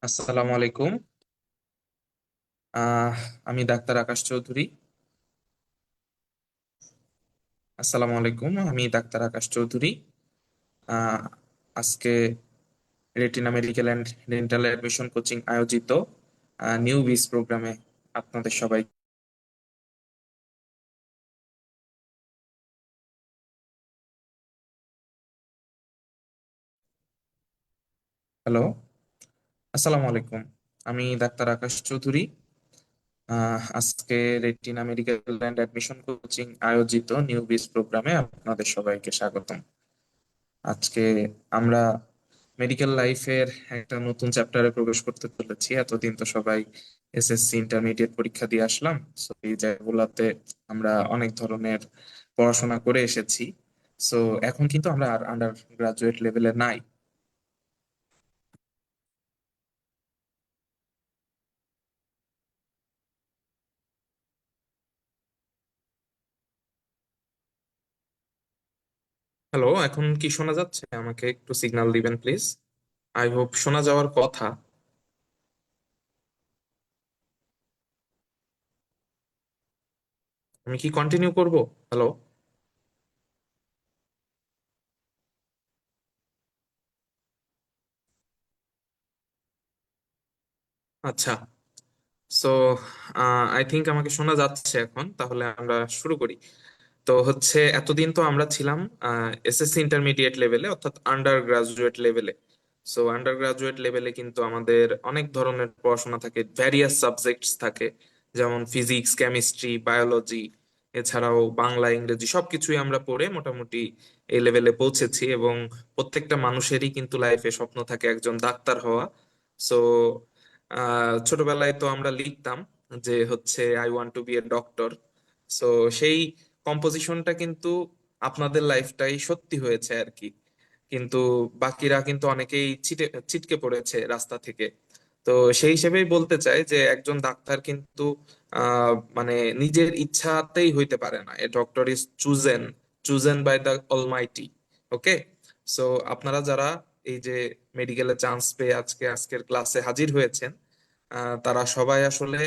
আসসালামু আলাইকুম। আহ আমি ডাক্তার আকাশ চৌধুরী। আসসালামু আলাইকুম। আহ আজকে retina medical and dental admission coaching আয়োজিত নিউ বিস প্রোগ্রামে আপনাদের সবাই। হ্যালো, আসসালামু আলাইকুম। আমি ডাক্তার আকাশ চৌধুরী। আজকে retina medical and admission coaching আয়োজিত নিউ বিস প্রোগ্রামে আপনাদের সবাইকে স্বাগতম। আজকে আমরা মেডিকেল লাইফের একটা নতুন চ্যাপ্টারে প্রবেশ করতে চলেছি। এতদিন তো সবাই এসএসসি ইন্টারমিডিয়েট পরীক্ষা দিয়ে আসলাম। সো এই জায়গাগুলোতে আমরা অনেক ধরনের পড়াশোনা করে এসেছি। সো এখন কিন্তু আমরা আর আন্ডার গ্রাজুয়েট লেভেলে নাই। হ্যালো, এখন কি শোনা যাচ্ছে? আমাকে একটু সিগন্যাল দিবেন প্লিজ। আই হোপ শোনা যাওয়ার কথা। আমি কি কন্টিনিউ করব? হ্যালো। আচ্ছা। সো আই থিংক আমাকে শোনা যাচ্ছে এখন, তাহলে আমরা শুরু করি। তো হচ্ছে এতদিন তো আমরা ছিলাম এসএসসি ইন্টারমিডিয়েট লেভেলে, অর্থাৎ আন্ডার গ্রাজুয়েট লেভেলে। সো আন্ডার গ্রাজুয়েট লেভেলে কিন্তু আমাদের অনেক ধরনের পড়াশোনা থাকে, ভ্যারিয়াস সাবজেক্টস থাকে, যেমন ফিজিক্স, কেমিস্ট্রি, বায়োলজি, এছাড়াও বাংলা, ইংরেজি সবকিছুই আমরা পড়ে মোটামুটি এই লেভেলে পৌঁছেছি। এবং প্রত্যেকটা মানুষেরই কিন্তু লাইফে স্বপ্ন থাকে একজন ডাক্তার হওয়া। সো ছোটবেলায় তো আমরা লিখতাম যে হচ্ছে I want to be a doctor. So সেই কম্পোজিশনটা কিন্তু আপনাদের লাইফটাই সত্যি হয়েছে আর কি। কিন্তু বাকিরা কিন্তু অনেকেই ছিটকে পড়েছে রাস্তা থেকে। তো সেই হিসেবেই বলতে চাই যে একজন ডাক্তার কিন্তু মানে নিজের ইচ্ছাতেই হইতে পারে না। A doctor is chosen by the almighty. Okay. So আপনারা যারা এই যে মেডিকেলে চান্স পেয়ে আজকের ক্লাসে হাজির হয়েছেন, তারা সবাই আসলে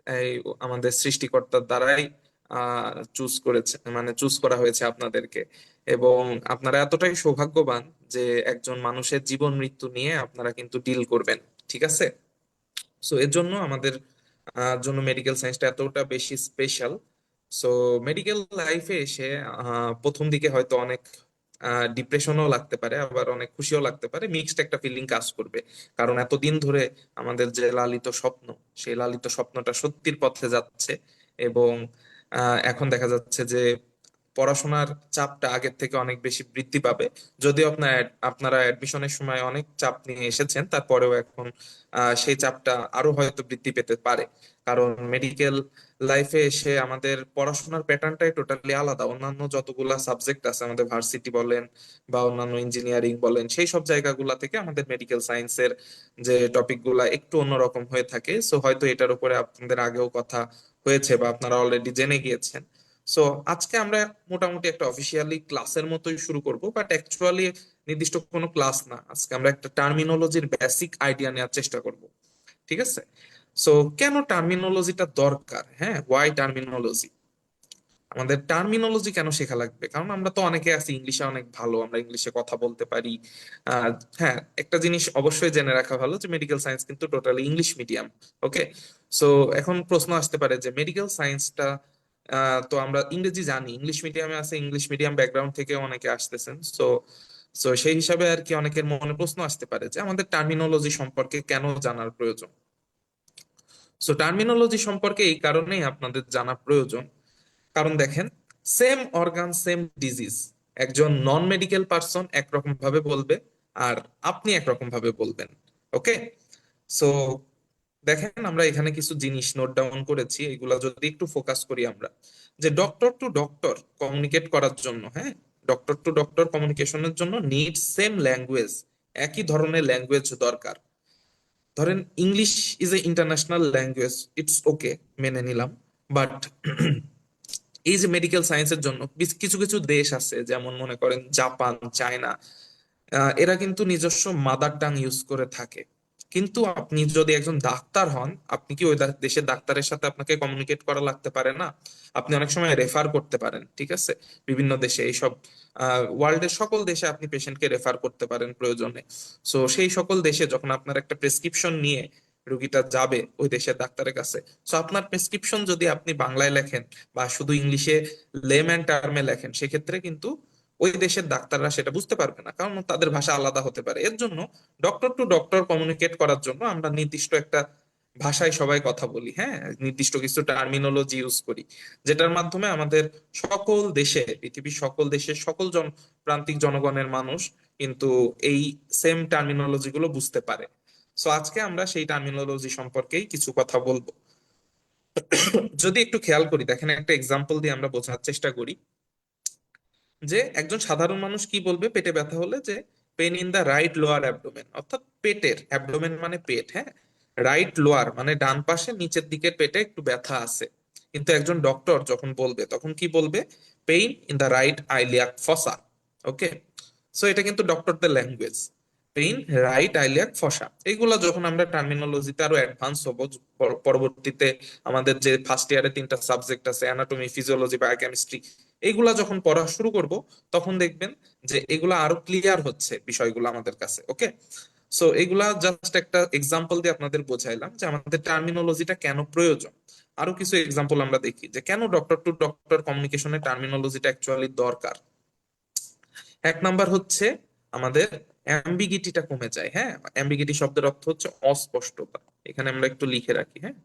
এই আমাদের সৃষ্টিকর্তার দ্বারাই চুজ করেছে, মানে চুজ করা হয়েছে আপনাদেরকে। এবং আপনারা এতটাই সৌভাগ্যবান যে একজন মানুষের জীবন মৃত্যু নিয়ে আপনারা কিন্তু ডিল করবেন। ঠিক আছে। সো এর জন্য আমাদের জন্য মেডিকেল সায়েন্সটা এতটা বেশি স্পেশাল। সো মেডিকেল লাইফে এসে প্রথম দিকে হয়তো অনেক ডিপ্রেশনও লাগতে পারে, আবার অনেক খুশিও লাগতে পারে, মিক্সড একটা ফিলিং কাজ করবে। কারণ এতদিন ধরে আমাদের যে লালিত স্বপ্ন, সেই লালিত স্বপ্নটা সত্যির পথে যাচ্ছে। এবং এখন দেখা যাচ্ছে যে পড়াশোনার চাপটা আগের থেকে অনেক বেশি বৃদ্ধি পাবে। যদিও আপনারা অ্যাডমিশনের সময় অনেক চাপ নিয়ে এসেছেন, তারপরেও এখন সেই চাপটা আরো হয়তো বৃদ্ধি পেতে পারে। কারণ মেডিকেল লাইফে এসে আমাদের পড়াশোনার প্যাটার্নটাই টোটালি আলাদা। অন্যান্য যতগুলা সাবজেক্ট আছে, আমাদের ভার্সিটি বলেন বা অন্যান্য ইঞ্জিনিয়ারিং বলেন, সেই সব জায়গাগুলা থেকে আমাদের মেডিকেল সায়েন্সের যে টপিক গুলা একটু অন্যরকম হয়ে থাকে। সো হয়তো এটার উপরে আপনাদের আগেও কথা হয়েছে বা আপনারা অলরেডি জেনে গিয়েছেন। সো আজকে আমরা মোটামুটি একটা অফিসিয়ালি ক্লাসের মতোই শুরু করব, বাট অ্যাকচুয়ালি নির্দিষ্ট কোনো ক্লাস না। আজকে আমরা একটা টার্মিনোলজির বেসিক আইডিয়া নেওয়ার চেষ্টা করব। ঠিক আছে। সো কেন টার্মিনোলজিটা দরকার? হ্যাঁ, ওয়াই টার্মিনোলজি? আমাদের টার্মিনোলজি কেন শেখা লাগবে? কারণ আমরা তো অনেকে আছি ইংলিশে অনেক ভালো, আমরা ইংলিশে কথা বলতে পারি। আহ হ্যাঁ, একটা জিনিস অবশ্যই জেনে রাখা ভালো যে মেডিকেল সায়েন্স কিন্তু টোটালি ইংলিশ মিডিয়াম। ওকে। সো এখন প্রশ্ন আসতে পারে যে মেডিকেল সায়েন্সটা, তো আমরা ইংরেজি জানি, ইংলিশ মিডিয়ামে আছে, ইংলিশ মিডিয়াম ব্যাকগ্রাউন্ড থেকে অনেকে আসতেছেন। সো সো সেই হিসাবে আর কি অনেকের মনে প্রশ্ন আসতে পারে যে আমাদের টার্মিনোলজি সম্পর্কে কেন জানার প্রয়োজন। সো টার্মিনোলজি সম্পর্কে এই কারণেই আপনাদের জানা প্রয়োজন। কারণ দেখেন, সেম অর্গান সেম ডিজিজ, একজন নন মেডিকেল পার্সন একরকম ভাবে বলবে, আর আপনি একরকম ভাবে বলবেন। ওকে। সো দেখেন, আমরা এখানে কিছু জিনিস নোট ডাউন করেছি, এগুলা যদি একটু ফোকাস করি আমরা, যে ডক্টর টু ডক্টর কমিউনিকেট করার জন্য, হ্যাঁ, ডক্টর টু ডক্টর কমিউনিকেশনের জন্য নিড সেম ল্যাঙ্গুয়েজ, একই ধরনের ল্যাঙ্গুয়েজ দরকার। ধরেন English is a international language, it's okay, মেনে নিলাম। বাট এই যে মেডিকেল সায়েন্সের জন্য কিছু কিছু দেশ আছে, যেমন মনে করেন জাপান, চায়না, এরা কিন্তু নিজস্ব মাদার টাং ইউজ করে থাকে। কিন্তু আপনি যদি একজন ডাক্তার হন, আপনি কি ওই দেশের ডাক্তারের সাথে আপনাকে কমিউনিকেট করা লাগতে পারে না? আপনি অনেক সময় রেফার করতে পারেন, ঠিক আছে, বিভিন্ন দেশে এইসব ওয়ার্ল্ডের সকল দেশে আপনি পেশেন্টকে রেফার করতে পারেন প্রয়োজনে। সো সেই সকল দেশে যখন আপনার একটা প্রেসক্রিপশন নিয়ে রুগীটা যাবে ওই দেশের ডাক্তারের কাছে, সো আপনার প্রেসক্রিপশন যদি আপনি বাংলায় লেখেন বা শুধু ইংলিশে লেম্যান টার্মে লেখেন, সেক্ষেত্রে কিন্তু ওই দেশের ডাক্তাররা সেটা বুঝতে পারবে না, কারণ তাদের ভাষা আলাদা হতে পারে। এর জন্য ডক্টর টু ডক্টর কমিউনিকেট করার জন্য আমরা নির্দিষ্ট একটা ভাষায় সবাই কথা বলি, হ্যাঁ, নির্দিষ্ট কিছু টার্মিনোলজি ইউজ করি, যেটার মাধ্যমে আমাদের সকল দেশে, পৃথিবীর সকল দেশের সকল প্রান্তিক জনগণের মানুষ কিন্তু এই সেম টার্মিনোলজি গুলো বুঝতে পারে। সো আজকে আমরা সেই টার্মিনোলজি সম্পর্কেই কিছু কথা বলবো। যদি একটু খেয়াল করি, দেখেন একটা এক্সাম্পল দিয়ে আমরা বোঝার চেষ্টা করি যে একজন সাধারণ মানুষ কি বলবে পেটে ব্যথা হলে, যে pain in the right lower abdomen, অর্থাৎ পেটের, অ্যাবডোমেন মানে পেট, হ্যাঁ, রাইট লোয়ার মানে ডান পাশে নিচের দিকের পেটে একটু ব্যথা আছে। কিন্তু একজন ডক্টর যখন বলবে তখন কি বলবে? Pain in the right iliac fossa. Okay, so এটা কিন্তু ডক্টরদের language, pain right iliac fossa. এগুলা যখন আমরা টার্মিনোলজিতে আরো অ্যাডভান্স হবো, পরবর্তীতে আমাদের যে ফার্স্ট ইয়ারে তিনটা সাবজেক্ট আছে, অ্যানাটমি, ফিজিওলজি, বায়োকেমিস্ট্রি, এগুলা যখন পড়া শুরু করব, তখন দেখবেন যে এগুলা আরো ক্লিয়ার হচ্ছে বিষয়গুলো আমাদের কাছে। ওকে, সো এগুলা জাস্ট একটা এক্সাম্পল দিয়ে আপনাদের বোঝাইলাম যে আমাদের টার্মিনোলজিটা কেন প্রয়োজন। আরো কিছু এক্সাম্পল আমরা দেখি যে কেন ডক্টর টু ডক্টর কমিউনিকেশনে টার্মিনোলজিটা অ্যাকচুয়ালি দরকার। এক নাম্বার হচ্ছে আমাদের অ্যাম্বিগিটিটা কমে যায়, হ্যাঁ, অ্যাম্বিগিটি শব্দের অর্থ হচ্ছে অস্পষ্টতা। এখানে আমরা একটু লিখে রাখি, হ্যাঁ।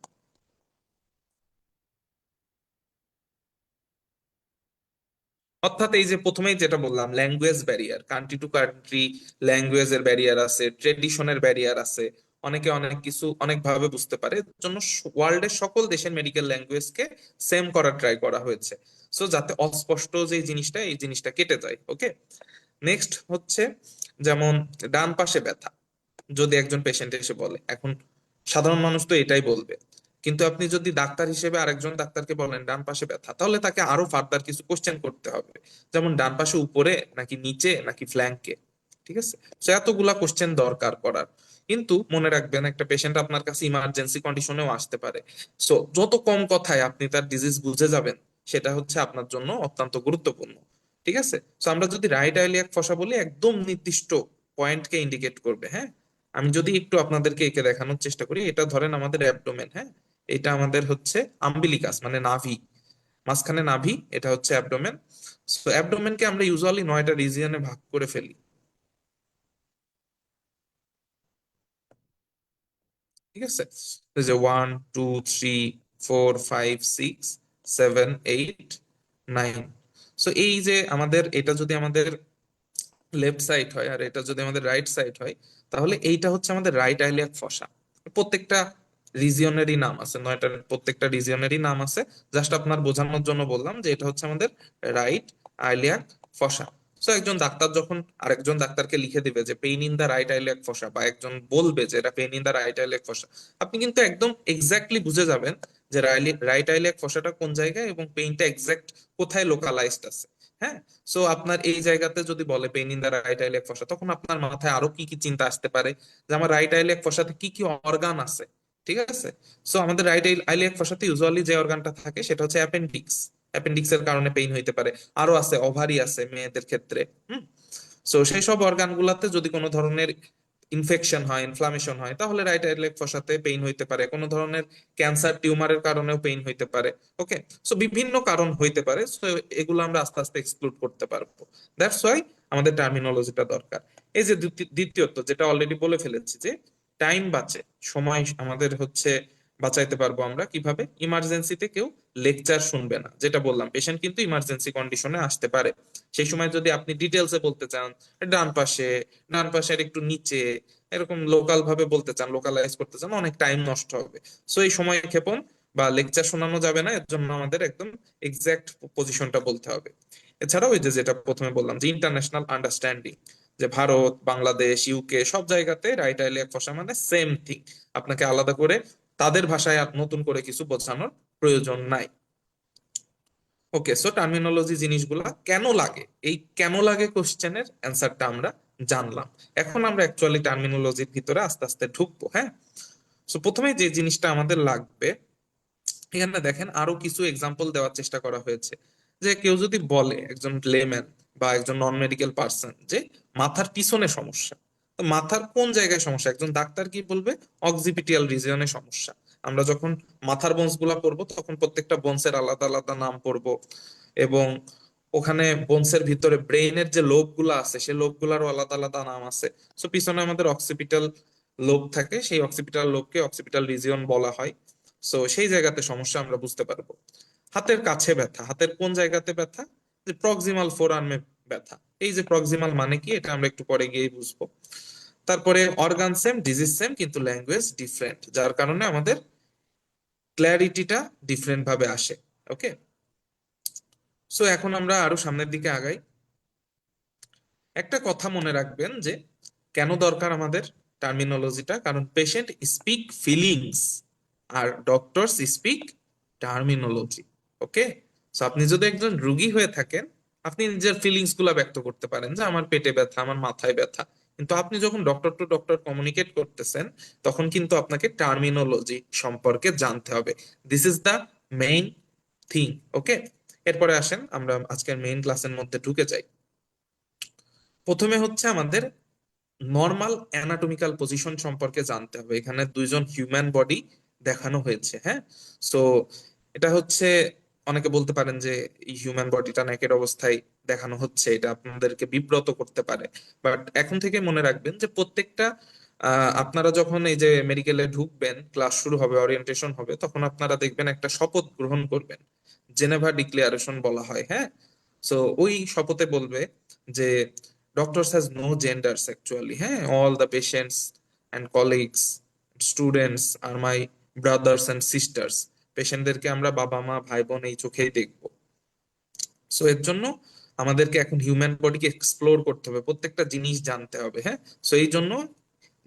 অর্থাৎ এই যে প্রথমেই যেটা বললাম, language barrier, country to country ল্যাঙ্গুয়েজের ব্যারিয়ার আছে, ট্রেডিশনের ব্যারিয়ার আছে, অনেকে অনেক কিছু অনেক ভাবে বুঝতে পারে। এর জন্য ওয়ার্ল্ডের সকল দেশের মেডিকেল ল্যাঙ্গুয়েজকে সেম করার ট্রাই করা হয়েছে, সো যাতে অস্পষ্ট যে জিনিসটা, এই জিনিসটা কেটে যায়। ওকে, নেক্সট হচ্ছে যেমন ডান পাশে ব্যথা, যদি একজন পেশেন্ট এসে বলে, এখন সাধারণ মানুষ তো এটাই বলবে, কিন্তু আপনি যদি ডাক্তার হিসেবে আরেকজন ডাক্তারকে বলেন ডান পাশে ব্যথা, তাহলে তাকে আরো ফার্দার কিছু কোশ্চেন করতে হবে, যেমন ডান পাশে উপরে নাকি নিচে নাকি ফ্ল্যাঙ্কে, ঠিক আছে, তো এতগুলা কোশ্চেন দরকার করার। কিন্তু মনে রাখবেন একটা পেশেন্ট আপনার কাছে ইমার্জেন্সি কন্ডিশনেও আসতে পারে, সো যত কম কথায় আপনি তার ডিজিজ বুঝে যাবেন, সেটা হচ্ছে আপনার জন্য অত্যন্ত গুরুত্বপূর্ণ। ঠিক আছে, তো আমরা যদি রাইট আইলিয়াক ফসা বলি, একদম নির্দিষ্ট পয়েন্টকে ইন্ডিকেট করবে, হ্যাঁ। আমি যদি একটু আপনাদেরকে এঁকে দেখানোর চেষ্টা করি, এটা ধরেন আমাদের অ্যাবডোমেন, হ্যাঁ, এটা আমাদের হচ্ছে আম্বিলিকাস মানে নাভি, মাঝখানে নাভি, এটা হচ্ছে অ্যাবডোমেন। তো অ্যাবডোমেনকে আমরা ইউজুয়ালি 9টা রিজিয়নে ভাগ করে ফেলি, ঠিক আছে। এই যে 1 2 3 4 5 6 7 8 9, সো এই যে আমাদের এটা যদি আমাদের লেফট সাইড হয় আর এটা যদি আমাদের রাইট সাইড হয়, তাহলে এইটা হচ্ছে আমাদের রাইট আইলিয়াক ফসা। প্রত্যেকটা রিজিয়নেরই নাম আছে, 9টার প্রত্যেকটা রিজিয়নেরই নাম আছে। জাস্ট আপনার বোঝানোর জন্য বললাম যে এটা হচ্ছে আমাদের রাইট আইলিয়াক ফসা। তো একজন ডাক্তার যখন আরেকজন ডাক্তারকে লিখে দিবে যে pain in the right iliac fossa, বা একজন বলবে যে এটা pain in the right iliac fossa, আপনি কিন্তু একদম এক্স্যাক্টলি বুঝে যাবেন যে রাইট আইলিয়াক ফসাটা কোন জায়গায় এবং পেইনটা এক্সাক্ট কোথায় লোকালাইজড আছে, হ্যাঁ। সো আপনার এই জায়গাতে যদি বলে pain in the right iliac fossa, তখন আপনার মাথায় আরো কি কি চিন্তা আসতে পারে, যে আমার রাইট আইলিয়াক ফসাতে কি কি অর্গান আছে, ঠিক আছে। সো আমাদের রাইট আইলিয়াক ফসাতে ইউজুয়ালি যে অর্গানটা থাকে সেটা হচ্ছে অ্যাপেন্ডিক্স, অ্যাপেন্ডিক্স এর কারণে পেইন হইতে পারে। আরো আছে ওভারি আছে মেয়েদের ক্ষেত্রে, হুম। সো সেই সব অর্গান গুলাতে যদি কোনো ধরনের ইনফেকশন হয়, ইনফ্লামেশন হয়, তাহলে রাইট আইলেক ফসাতে পেইন হইতে পারে। কোনো ধরনের ক্যান্সার টিউমারের কারণেও পেইন হইতে পারে। ওকে, সো বিভিন্ন কারণ হইতে পারে, সো এগুলো আমরা আস্তে আস্তে এক্সক্লুড করতে পারবো। দ্যাটস ওয়াই আমাদের টার্মিনোলজিটা দরকার। এই যে দ্বিতীয়ত যেটা অলরেডি বলে ফেলেছি, যে টাইম বাঁচে, সময় আমাদের হচ্ছে বাঁচাইতে পারবো আমরা কিভাবে? ইমার্জেন্সিতে কেউ লেকচার শুনবে না, যেটা বললাম, পেশেন্ট কিন্তু ইমার্জেন্সি কন্ডিশনে আসতে পারে। সেই সময় যদি আপনি ডিটেলসে বলতে চান, ডান পাশে, ডান পাশের একটু নিচে, এরকম লোকাল ভাবে বলতে চান, লোকালাইজ করতে চান, অনেক টাইম নষ্ট হবে। সো এই সময় ক্ষেপণ বা লেকচার শোনানো যাবে না, এর জন্য আমাদের একদম এক্সাক্ট পজিশনটা বলতে হবে। এছাড়াও ওই যে যেটা প্রথমে বললাম যে ইন্টারন্যাশনাল আন্ডারস্ট্যান্ডিং, যে ভারত, বাংলাদেশ, ইউকে সব জায়গাতে রাইট আইলিয়াক ফসা মানে সেম থিং। আপনাকে আলাদা করে তাদের ভাষায় আর নতুন করে কিছু বোঝানোর প্রয়োজন নাই। ওকে, সো টার্মিনোলজি জিনিসগুলা কেন লাগে, এই কেন লাগে কোশ্চেনের অ্যান্সারটা আমরা জানলাম। এখন আমরা অ্যাকচুয়ালি টার্মিনোলজির ভিতরে আস্তে আস্তে ঢুকবো, হ্যাঁ। তো প্রথমে যে জিনিসটা আমাদের লাগবে, এখানে দেখেন আরো কিছু এক্সাম্পল দেওয়ার চেষ্টা করা হয়েছে। যে কেউ যদি বলে, একজন লেম্যান বা একজন নন মেডিকেল পার্সন, যে মাথার পিছনে সমস্যা, তো মাথার কোন জায়গায় সমস্যা, একজন ডাক্তার কি বলবে? অক্সিপিটাল রিজিয়নে সমস্যা। আমরা যখন মাথার বোনস গুলা পড়বো তখন প্রত্যেকটা বোনসের আলাদা আলাদা নাম পড়বো, এবং ওখানে বোনসের ভিতরে ব্রেইনের যে লোব গুলা আছে সেই লোব গুলারও আলাদা আলাদা নাম আছে। সো পিছনে আমাদের অক্সিপিটাল লোব থাকে, সেই অক্সিপিটাল লোবকে অক্সিপিটাল রিজিয়ন বলা হয়। সো সেই জায়গাতে সমস্যা আমরা বুঝতে পারবো। হাতের কাছে ব্যথা, হাতের কোন জায়গাতে ব্যথা? যে প্রক্সিমাল ফোর আর্মে ব্যথা। এই যে প্রক্সিমাল মানে কি, এটা আমরা একটু পরে গিয়ে বুঝবো। তারপরে অর্গান সেম, ডিজিজ সেম, কিন্তু ল্যাঙ্গুয়েজ ডিফারেন্ট, যার কারণে আমাদের ক্ল্যারিটিটা ডিফারেন্ট ভাবে আসে। ওকে, সো এখন আমরা আরো সামনের দিকে আগাই। একটা কথা মনে রাখবেন যে কেন দরকার আমাদের টার্মিনোলজিটা, কারণ পেশেন্ট স্পিক ফিলিংস আর ডক্টরস স্পিক টার্মিনোলজি। ওকে, সো আপনি যদি একজন রুগী হয়ে থাকেন, আপনি নিজের ফিলিংস গুলা ব্যক্ত করতে পারেন যে আমার পেটে ব্যথা, আমার মাথায় ব্যথা, কিন্তু আপনি যখন ডক্টর টু ডক্টর কমিউনিকেট করতেছেন তখন কিন্তু আপনাকে টার্মিনোলজি সম্পর্কে জানতে হবে। This is the main thing. Okay, এরপরে আসেন আমরা আজকের মেইন ক্লাসের মধ্যে ঢুকে যাই। প্রথমে হচ্ছে আমাদের নর্মাল অ্যানাটমিক্যাল পজিশন সম্পর্কে জানতে হবে। এখানে দুইজন হিউম্যান বডি দেখানো হয়েছে, হ্যাঁ। সো এটা হচ্ছে, অনেকে বলতে পারেন যে এই হিউম্যান বডিটা নেকেড অবস্থায় দেখানো হচ্ছে, এটা আপনাদেরকে বিব্রত করতে পারে। বাট এখন থেকে মনে রাখবেন যে প্রত্যেকটা আপনারা যখন এই যে মেডিকেলে ঢুকবেন, ক্লাস শুরু হবে, ওরিয়েন্টেশন হবে, তখন আপনারা দেখবেন একটা শপথ গ্রহণ করবেন, জেনেভা ডিক্লারেশন বলা হয়, হ্যাঁ। সো ওই শপথে বলবে যে doctors has no genders actually, হ্যাঁ, all the patients and colleagues, students are my brothers and sisters। পেশেন্টদেরকে আমরা বাবা মা ভাই বোন এই চোখেই দেখবো। সো এর জন্য আমাদেরকে এখন হিউম্যান বডিকে এক্সপ্লোর করতে হবে, প্রত্যেকটা জিনিস জানতে হবে, হ্যাঁ। সো এই জন্য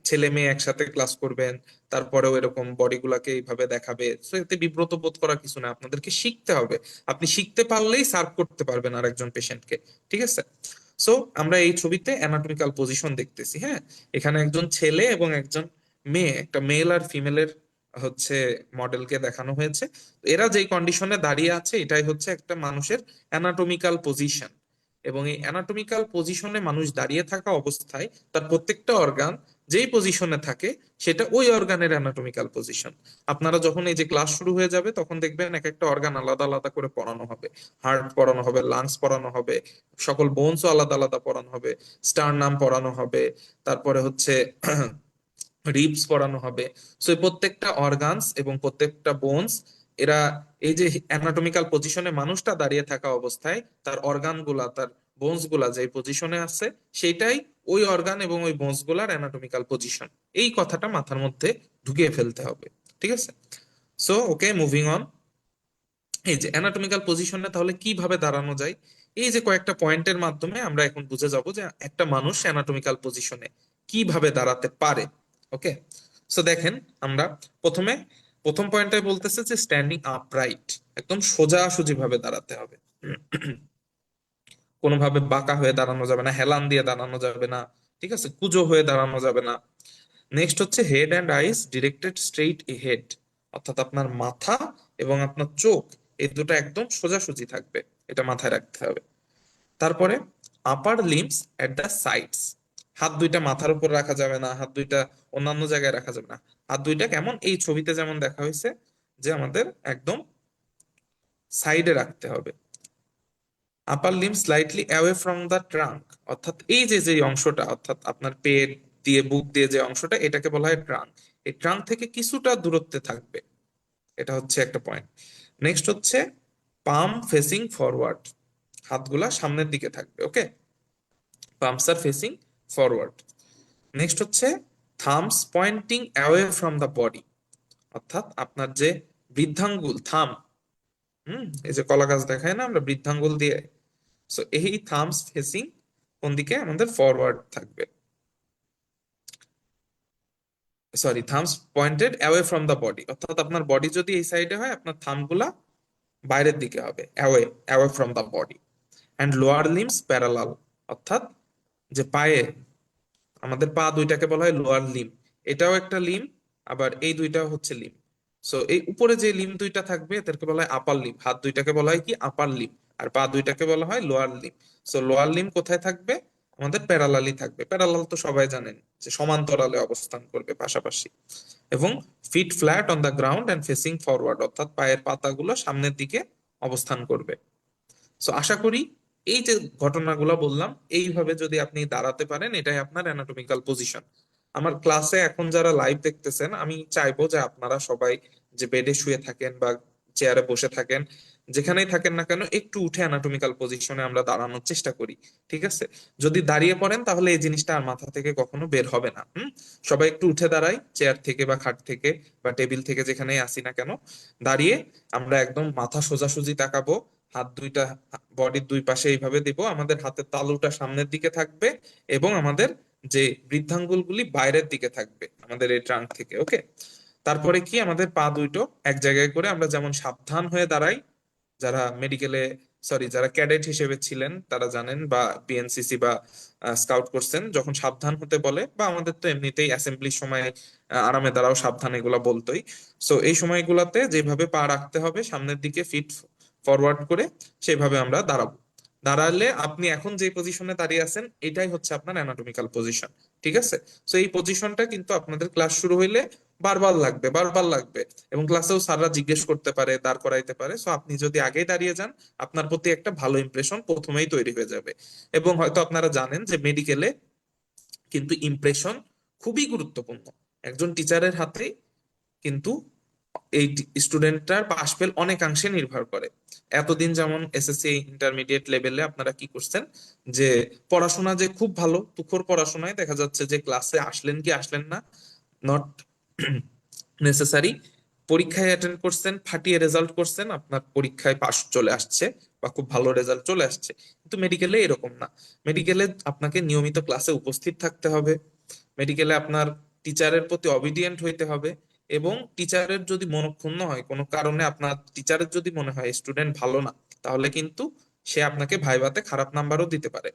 ছেলে মেয়ে একসাথে ক্লাস করবেন, তারপরেও এরকম বডি গুলাকে এইভাবে দেখাবে। সো এতে বিব্রত বোধ করার কিছু না, আপনাদেরকে শিখতে হবে। আপনি শিখতে পারলেই সার্ভ করতে পারবেন আর একজন পেশেন্টকে, ঠিক আছে। সো আমরা এই ছবিতে অ্যানাটমিক্যাল পজিশন দেখতেছি, হ্যাঁ। এখানে একজন ছেলে এবং একজন মেয়ে, একটা মেল আর ফিমেলের হচ্ছে মডেলকে দেখানো হয়েছে। এরা যেই কন্ডিশনে দাঁড়িয়ে আছে এটাই হচ্ছে একটা মানুষের অ্যানাটমিক্যাল পজিশন। এবং এই অ্যানাটমিক্যাল পজিশনে মানুষ দাঁড়িয়ে থাকা অবস্থায় তার প্রত্যেকটা অর্গান যেই পজিশনে থাকে সেটা ওই অর্গানের অ্যানাটমিক্যাল পজিশন। আপনারা যখন এই যে ক্লাস শুরু হয়ে যাবে তখন দেখবেন এক একটা অর্গান আলাদা আলাদা করে পড়ানো হবে। হার্ট পড়ানো হবে, লাংস পড়ানো হবে, সকল বোনসও আলাদা আলাদা পড়ানো হবে, স্টারনাম পড়ানো হবে, তারপরে হচ্ছে রিবস পড়ানো হবে। সো এই প্রত্যেকটা অর্গানস এবং প্রত্যেকটা বোনস, এরা এই যে অ্যানাটমিক্যাল পজিশনে মানুষটা দাঁড়িয়ে থাকা অবস্থায় তার অর্গান গুলা, তার বোনস গুলা যে পজিশনে আছে সেটাই ওই অর্গান এবং ওই বোনস গুলার অ্যানাটমিক্যাল পজিশন। এই কথাটা মাথার মধ্যে ঢুকিয়ে ফেলতে হবে, ঠিক আছে। So okay, moving on. এই যে অ্যানাটমিক্যাল পজিশনে তাহলে কিভাবে দাঁড়ানো যায়, এই যে কয়েকটা পয়েন্টের মাধ্যমে আমরা এখন বুঝে যাব যে একটা মানুষ অ্যানাটমিক্যাল পজিশনে কিভাবে দাঁড়াতে পারে। ওকে, সো দেখেন আমরা প্রথমে প্রথম পয়েন্টে বলতেছে যে স্ট্যান্ডিং আপরাইট, একদম সোজাসুজি ভাবে দাঁড়াতে হবে। কোনোভাবে বাঁকা হয়ে দাঁড়ানো যাবে না, হেলান দিয়ে দাঁড়ানো যাবে না, ঠিক আছে, কুজো হয়ে দাঁড়ানো যাবে না। নেক্সট হচ্ছে head and eyes directed straight head, অর্থাৎ আপনার মাথা এবং আপনার চোখ এই দুটো একদম সোজাসুজি থাকবে, এটা মাথায় রাখতে হবে। তারপরে আপার লিম্বস এট দ্য সাইডস, হাত দুইটা মাথার উপর রাখা যাবে না, হাত দুইটা অন্যান্য জায়গায় রাখা যাবে না। হাত দুইটা কেমন, এই ছবিতে যেমন দেখা হয়েছে যে আমাদের একদম সাইডে রাখতে হবে। Upper limb slightly away from the trunk, অর্থাৎ এই যে যে অংশটা, অর্থাৎ আপনার পেট দিয়ে বুক দিয়ে যে অংশটা, এটাকে বলা হয় ট্রাঙ্ক। এই ট্রাঙ্ক থেকে কিছুটা দূরত্বে থাকবে, এটা হচ্ছে একটা পয়েন্ট। নেক্সট হচ্ছে পাম ফেসিং ফরওয়ার্ড, হাতগুলা সামনের দিকে থাকবে। Okay, palms are facing forward. Next হচ্ছে thumbs pointing away from the body, অর্থাৎ আপনার যে বৃদ্ধাঙ্গুল থাম, এই যে কলা গাছ দেখায় না আমরা বৃদ্ধাঙ্গুল দিয়ে, সো এই থামস ফেসিং কোন দিকে, আমাদের ফরওয়ার্ড থাকবে। Sorry, thumbs pointed away from the body, অর্থাৎ আপনার বডি যদি এই সাইডে হয় আপনার থাম গুলা বাইরের দিকে হবে, away away from the body. And lower limbs parallel, অর্থাৎ যে পায়ে আমাদের পা দুইটাকে বলা হয় লোয়ার লিম, এটাও একটা লিম, আবার এই দুইটাও হচ্ছে লিম। সো এই উপরে যে লিম দুইটা থাকবে এদেরকে বলা হয় আপার লিম, হাত দুইটাকে বলা হয় কি আপার লিম, আর পা দুইটাকে বলা হয় lower Lim. So lower Lim কোথায় থাকবে? আমাদের প্যারালালি থাকবে। প্যারালাল তো সবাই জানেন যে সমান্তরালে অবস্থান করবে পাশাপাশি। এবং fit flat on the ground and facing forward, অর্থাৎ পায়ের পাতাগুলো সামনের দিকে অবস্থান করবে। সো আশা করি এই যে ঘটনাগুলো বললাম এইভাবে যদি আপনি দাঁড়াতে পারেন, এটাই আপনার অ্যানাটমিক্যাল পজিশন। আমার ক্লাসে এখন যারা লাইভ দেখতেছেন, আমি চাইবো যে আপনারা সবাই যে বেডে শুয়ে থাকেন বা চেয়ারে বসে থাকেন, যেখানেই থাকেন না কেন, একটু উঠে অ্যানাটমিক্যাল পজিশনে আমরা দাঁড়ানোর চেষ্টা করি। ঠিক আছে? যদি দাঁড়িয়ে পড়েন তাহলে এই জিনিসটা আর মাথা থেকে কখনো বের হবে না। সবাই একটু উঠে দাঁড়াই, চেয়ার থেকে বা খাট থেকে বা টেবিল থেকে, যেখানেই আসি না কেন, দাঁড়িয়ে আমরা একদম মাথা সোজাসুজি তাকাবো। হাত দুইটা বডির দুই পাশে এইভাবে দিব, আমাদের হাতের তালুটা সামনের দিকে থাকবে এবং আমাদের যে বৃদ্ধাঙ্গুলগুলি বাইরের দিকে থাকবে আমাদের এই ট্রাঙ্ক থেকে। ওকে? তারপরে কি, আমাদের পা দুইটো এক জায়গায় করে আমরা যেমন সাবধান হয়ে দাঁড়াই, যারা মেডিকেলে, সরি, যারা ক্যাডেট হিসেবে ছিলেন তারা জানেন, বা বিএনসিসি বা স্কাউট করছেন, যখন সাবধান হতে বলে, বা আমাদের তো এমনিতেই অ্যাসেম্বলির সময় আরামে দাঁড়াও সাবধান এগুলা বলতোই। সো এই সময়গুলোতে যেভাবে পা রাখতে হবে সামনের দিকে ফিট ফরওয়ার্ড করে, সেভাবে আমরা দাঁড়াবো। দাঁড়ালে আপনি এখন যে পজিশনে দাঁড়িয়ে আছেন এটাই হচ্ছে আপনার অ্যানাটমিক্যাল পজিশন। ঠিক আছে? সো এই পজিশনটা কিন্তু আপনাদের ক্লাস শুরু হইলে বারবার লাগবে, বারবার লাগবে। এবং ক্লাসেও স্যাররা জিজ্ঞেস করতে পারে, দাঁড় করাইতে পারে। সো আপনি যদি আগেই দাঁড়িয়ে যান, আপনার প্রতি একটা ভালো ইমপ্রেশন প্রথমেই তৈরি হয়ে যাবে। এবং হয়তো আপনারা জানেন যে মেডিকেলে কিন্তু ইমপ্রেশন খুবই গুরুত্বপূর্ণ। একজন টিচারের হাতে কিন্তু এই স্টুডেন্টটার পাশ ফেল অনেকাংশে নির্ভর করে। এতদিন যেমন এসএসসি ইন্টারমিডিয়েট লেভেলে আপনারা কি করছেন, যে পড়াশোনা যে খুব ভালো তুখোর পড়াশোনায় দেখা যাচ্ছে যে ক্লাসে আসলেন কি আসলেন না, নট নেসেসারি। পরীক্ষায় অ্যাটেন্ড করছেন, ফাটিয়ে রেজাল্ট করছেন, আপনার পরীক্ষায় পাস চলে আসছে বা খুব ভালো রেজাল্ট চলে আসছে। কিন্তু মেডিকেলে এরকম না। মেডিকেলে আপনাকে নিয়মিত ক্লাসে উপস্থিত থাকতে হবে, মেডিকেলে আপনার টিচারের প্রতি অবিডিয়েন্ট হইতে হবে। এবং টিচারের যদি মনক্ষুণ্ণ হয় কোনো কারণে, আপনার টিচারের যদি মনে হয় স্টুডেন্ট ভালো না, তাহলে কিন্তু সে আপনাকে ভাইভাতে খারাপ নাম্বারও দিতে পারে।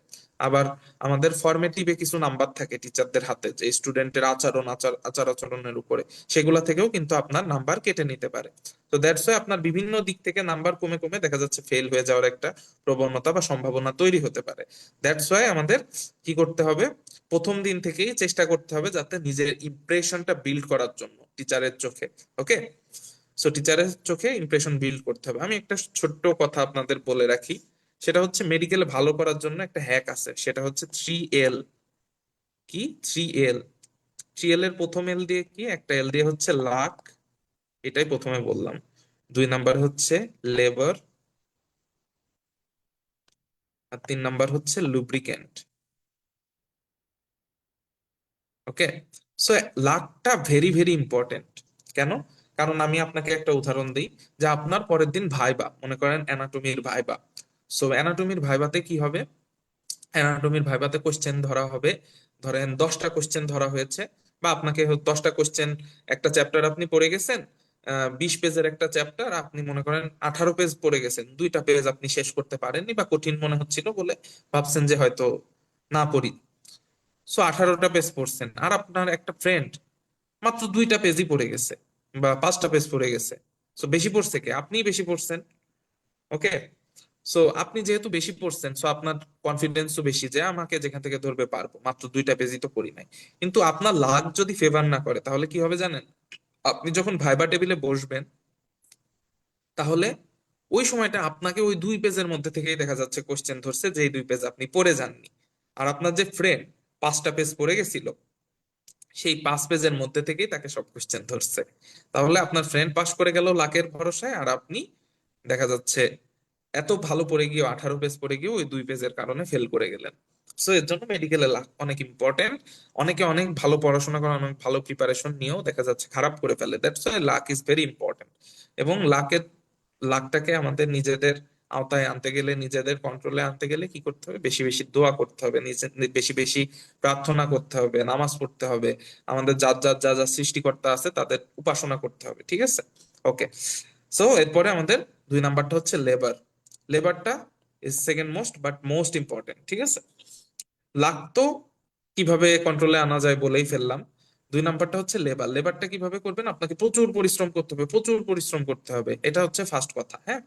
আবার আমাদের ফরমেটিভে কিছু নাম্বার থাকে টিচারদের হাতে, যে স্টুডেন্টের আচরণ, আচার আচরণের উপরে, সেগুলা থেকেও কিন্তু আপনার নাম্বার কেটে নিতে পারে। তো দ্যাটস ওয়াই আপনার বিভিন্ন দিক থেকে নাম্বার কমে কমে দেখা যাচ্ছে ফেল হয়ে যাওয়ার একটা প্রবণতা বা সম্ভাবনা তৈরি হতে পারে। দ্যাটস ওয়াই আমাদের কি করতে হবে, প্রথম দিন থেকেই চেষ্টা করতে হবে যাতে নিজের ইমপ্রেশনটা বিল্ড করার জন্য টিচারের চোখে। ওকে? সো টিচারের চোখে ইমপ্রেশন বিল্ড করতে হবে। আমি একটা ছোট্ট কথা আপনাদের বলে রাখি, সেটা হচ্ছে মেডিকেলে ভালো করার জন্য একটা হ্যাক আছে, সেটা হচ্ছে 3L। কি 3L? 3L এর প্রথম এল দিয়ে কি, একটা এল দিয়ে হচ্ছে লাক, এটাই প্রথমে বললাম। দুই নাম্বার হচ্ছে লেবার, আর তিন নাম্বার হচ্ছে লুব্রিকেন্ট। ওকে? সো লাকটা ভেরি ভেরি ইম্পর্টেন্ট। কেন? কারণ আমি আপনাকে একটা উদাহরণ দিই, যে আপনার পরের দিন ভাইবা, মনে করেন অ্যানাটমির ভাইবা। সো অ্যানাটমির ভাইবাতে কি হবে, অ্যানাটমির ভাইভাতে কোশ্চেন ধরা হবে, ধরেন 10টা কোশ্চেন ধরা হয়েছে, বা আপনাকে 10টা কোশ্চেন, একটা চ্যাপ্টার আপনি পড়ে গেছেন, 20 পেজের একটা চ্যাপ্টার, আপনি মনে করেন 18 পেজ পড়ে গেছেন, 2টা পেজ আপনি শেষ করতে পারেননি বা কঠিন মনে হচ্ছিল বলে ভাবছেন যে হয়তো না পড়ি। সো 18টা পেজ পড়ছেন, আর আপনার একটা ফ্রেন্ড মাত্র 2টা পেজই পড়ে গেছে বা 5টা পেজ পড়ে গেছে। সো বেশি পড়ছে কে? আপনিই বেশি পড়ছেন। ওকে? সো আপনি যেহেতু বেশি পড়ছেন, সো আপনার কনফিডেন্সও বেশি যে আমাকে যেখান থেকে ধরবে পারবো, মাত্র 2টা পেজই তো পড়ি নাই। কিন্তু আপনার লাক যদি ফেভার না করে তাহলে কি হবে জানেন? আপনি যখন ভাইবা টেবিলে বসবেন, তাহলে ওই সময়টা আপনাকে ওই 2 পেজের মধ্যে থেকেই দেখা যাচ্ছে কোশ্চেন ধরছে, যে 2 পেজ আপনি পড়ে যাননি। আর আপনার যে ফ্রেন্ড 5টা পেজ পড়ে গেছিল, সেই 5 পেজের মধ্যে থেকেই তাকে সব কোশ্চেন ধরছে। তাহলে আপনার ফ্রেন্ড পাস করে গেল লাকের ভরসায়, আর আপনি দেখা যাচ্ছে এত ভালো পড়ে গিয়ে 18 পেজ পড়ে গিয়ে ওই 2 পেজের কারণে ফেল করে গেলেন। সো এর জন্য মেডিকেলে লাক অনেক ইম্পর্টেন্ট। অনেকে অনেক ভালো পড়াশোনা করে, অনেক ভালো প্রিপারেশন নিয়েও দেখা যাচ্ছে খারাপ করে ফেলে। That's why lakh is very important. এবং লাকটাকে আমাদের নিজেদের আওতায় আনতে গেলে, নিজেদের কন্ট্রোলে আনতে গেলে কি করতে হবে, বেশি বেশি দোয়া করতে হবে, নিজে বেশি বেশি প্রার্থনা করতে হবে, নামাজ পড়তে হবে, আমাদের যার যার যা যা সৃষ্টিকর্তা আছে তাদের উপাসনা করতে হবে। ঠিক আছে? ওকে। সো এরপরে আমাদের 2 নাম্বারটা হচ্ছে লেবার। লেবারটা is second most but most important. ঠিক আছে? লাক তো কিভাবে কন্ট্রোলে আনা যায় বলেই ফেললাম। দুই নাম্বারটা হচ্ছে লেবার। লেবারটা কিভাবে করবেন? আপনাকে প্রচুর পরিশ্রম করতে হবে, প্রচুর পরিশ্রম করতে হবে, এটা হচ্ছে ফার্স্ট কথা। হ্যাঁ,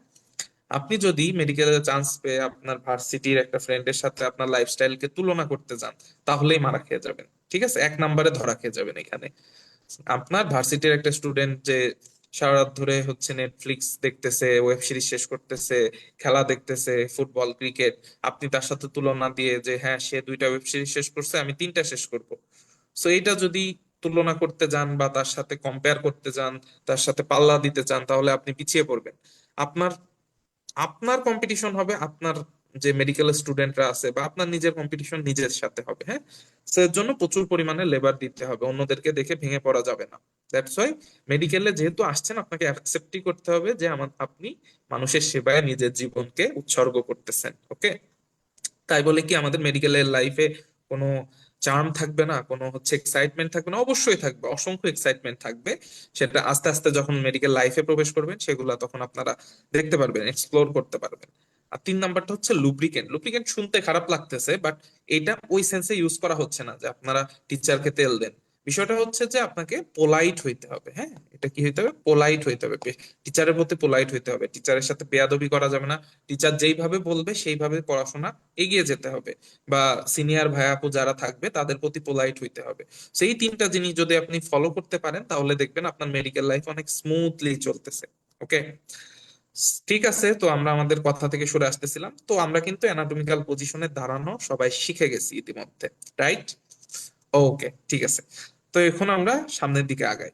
আপনি যদি মেডিকেলের চান্স পেয়ে আপনার ভার্সিটির একটা ফ্রেন্ডের সাথে আপনার লাইফস্টাইলকে তুলনা করতে যান, তাহলেই মারা খেয়ে যাবেন। ঠিক আছে, এক নম্বরে ধরা খেয়ে যাবেন এখানে। আপনার ভার্সিটির একটা স্টুডেন্ট যে সারা রাত ধরে হচ্ছে নেটফ্লিক্স দেখতেছে, ওয়েব সিরিজ শেষ করতেছে, খেলা দেখতেছে, ফুটবল ক্রিকেট, আপনি তার সাথে তুলনা দিয়ে যে হ্যাঁ সে দুইটা ওয়েব সিরিজ শেষ করছে, আমি তিনটা শেষ করব, সো এইটা যদি তুলনা করতে যান বা তার সাথে কম্পেয়ার করতে যান, তার সাথে পাল্লা দিতে চান, তাহলে আপনি পিছিয়ে পড়বেন। আপনার আপনার কম্পিটিশন হবে আপনার যে মেডিকেল স্টুডেন্টরা আছে, বা আপনার নিজের কম্পিটিশন নিজের সাথে হবে। হ্যাঁ, সো এর জন্য প্রচুর পরিমাণে লেবার দিতে হবে, অন্যদেরকে দেখে ভেঙে পড়া যাবে না। দ্যাটস ওয়াই মেডিকেলে যেহেতু আসছেন, আপনাকে অ্যাকসেপ্টই করতে হবে যে আপনি মানুষের সেবায় নিজের জীবনকে উৎসর্গ করতেছেন। ওকে, তাই বলে কি আমাদের মেডিকেলের লাইফে কোনো চার্ম থাকবে না, কোনো হচ্ছে এক্সাইটমেন্ট থাকবে না? অবশ্যই থাকবে, অসংখ্য এক্সাইটমেন্ট থাকবে। সেটা আস্তে আস্তে যখন মেডিকেল লাইফে প্রবেশ করবেন, সেগুলো তখন আপনারা দেখতে পারবেন, এক্সপ্লোর করতে পারবেন। আর তিন নাম্বারটা হচ্ছে লুব্রিকেন্ট। লুব্রিকেন্ট শুনতে খারাপ লাগতেছে, বাট এটা ওই সেন্সে ইউজ করা হচ্ছে না যে আপনারা টিচারকে তেল দেন। বিষয়টা হচ্ছে যে আপনাকে পোলাইট হইতে হবে। হ্যাঁ, এটা কি হইতে হবে? পোলাইট হইতে হবে, টিচারের প্রতি পোলাইট হইতে হবে, টিচারের সাথে বেয়াদবি করা যাবে না। টিচার যেইভাবে বলবে সেইভাবে পড়াশোনা এগিয়ে যেতে হবে, বা সিনিয়র ভাই আপু যারা থাকবে তাদের প্রতি পোলাইট হইতে হবে। সেই তিনটা জিনিস যদি আপনি ফলো করতে পারেন, তাহলে দেখবেন আপনার মেডিকেল লাইফ অনেক স্মুথলি চলতেছে। ওকে, ঠিক আছে। তো আমরা আমাদের কথা থেকে সরে আসতেছিলাম, তো আমরা কিন্তু অ্যানাটমিক্যাল পজিশনে দাঁড়ানো সবাই শিখে গেছি ইতিমধ্যে, রাইট? ওকে, ঠিক আছে। তো এখন আমরা সামনের দিকে আগাই।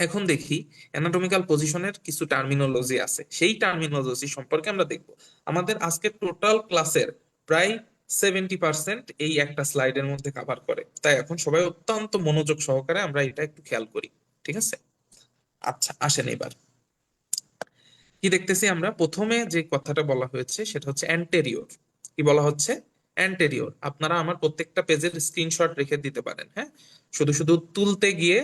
এখন দেখি অ্যানাটমিক্যাল পজিশনের কিছু টার্মিনোলজি আছে, সেই টার্মিনোলজি সম্পর্কে আমরা দেখব। আমাদের আজকে টোটাল ক্লাসের প্রায় 70% এই একটা স্লাইডের মধ্যে কভার করে, তাই এখন সবাই অত্যন্ত মনোযোগ সহকারে আমরা এটা একটু খেয়াল করি। ঠিক আছে, আচ্ছা আসেন এবার কি দেখতেছি আমরা। প্রথমে যে কথাটা বলা হয়েছে সেটা হচ্ছে অ্যান্টেরিয়র। কি বলা হচ্ছে? অ্যান্টেরিয়র। আপনারা আমার প্রত্যেকটা পেজের স্ক্রিনশট রেখে দিতে পারেন। হ্যাঁ, শুধু শুধু তুলতে গিয়ে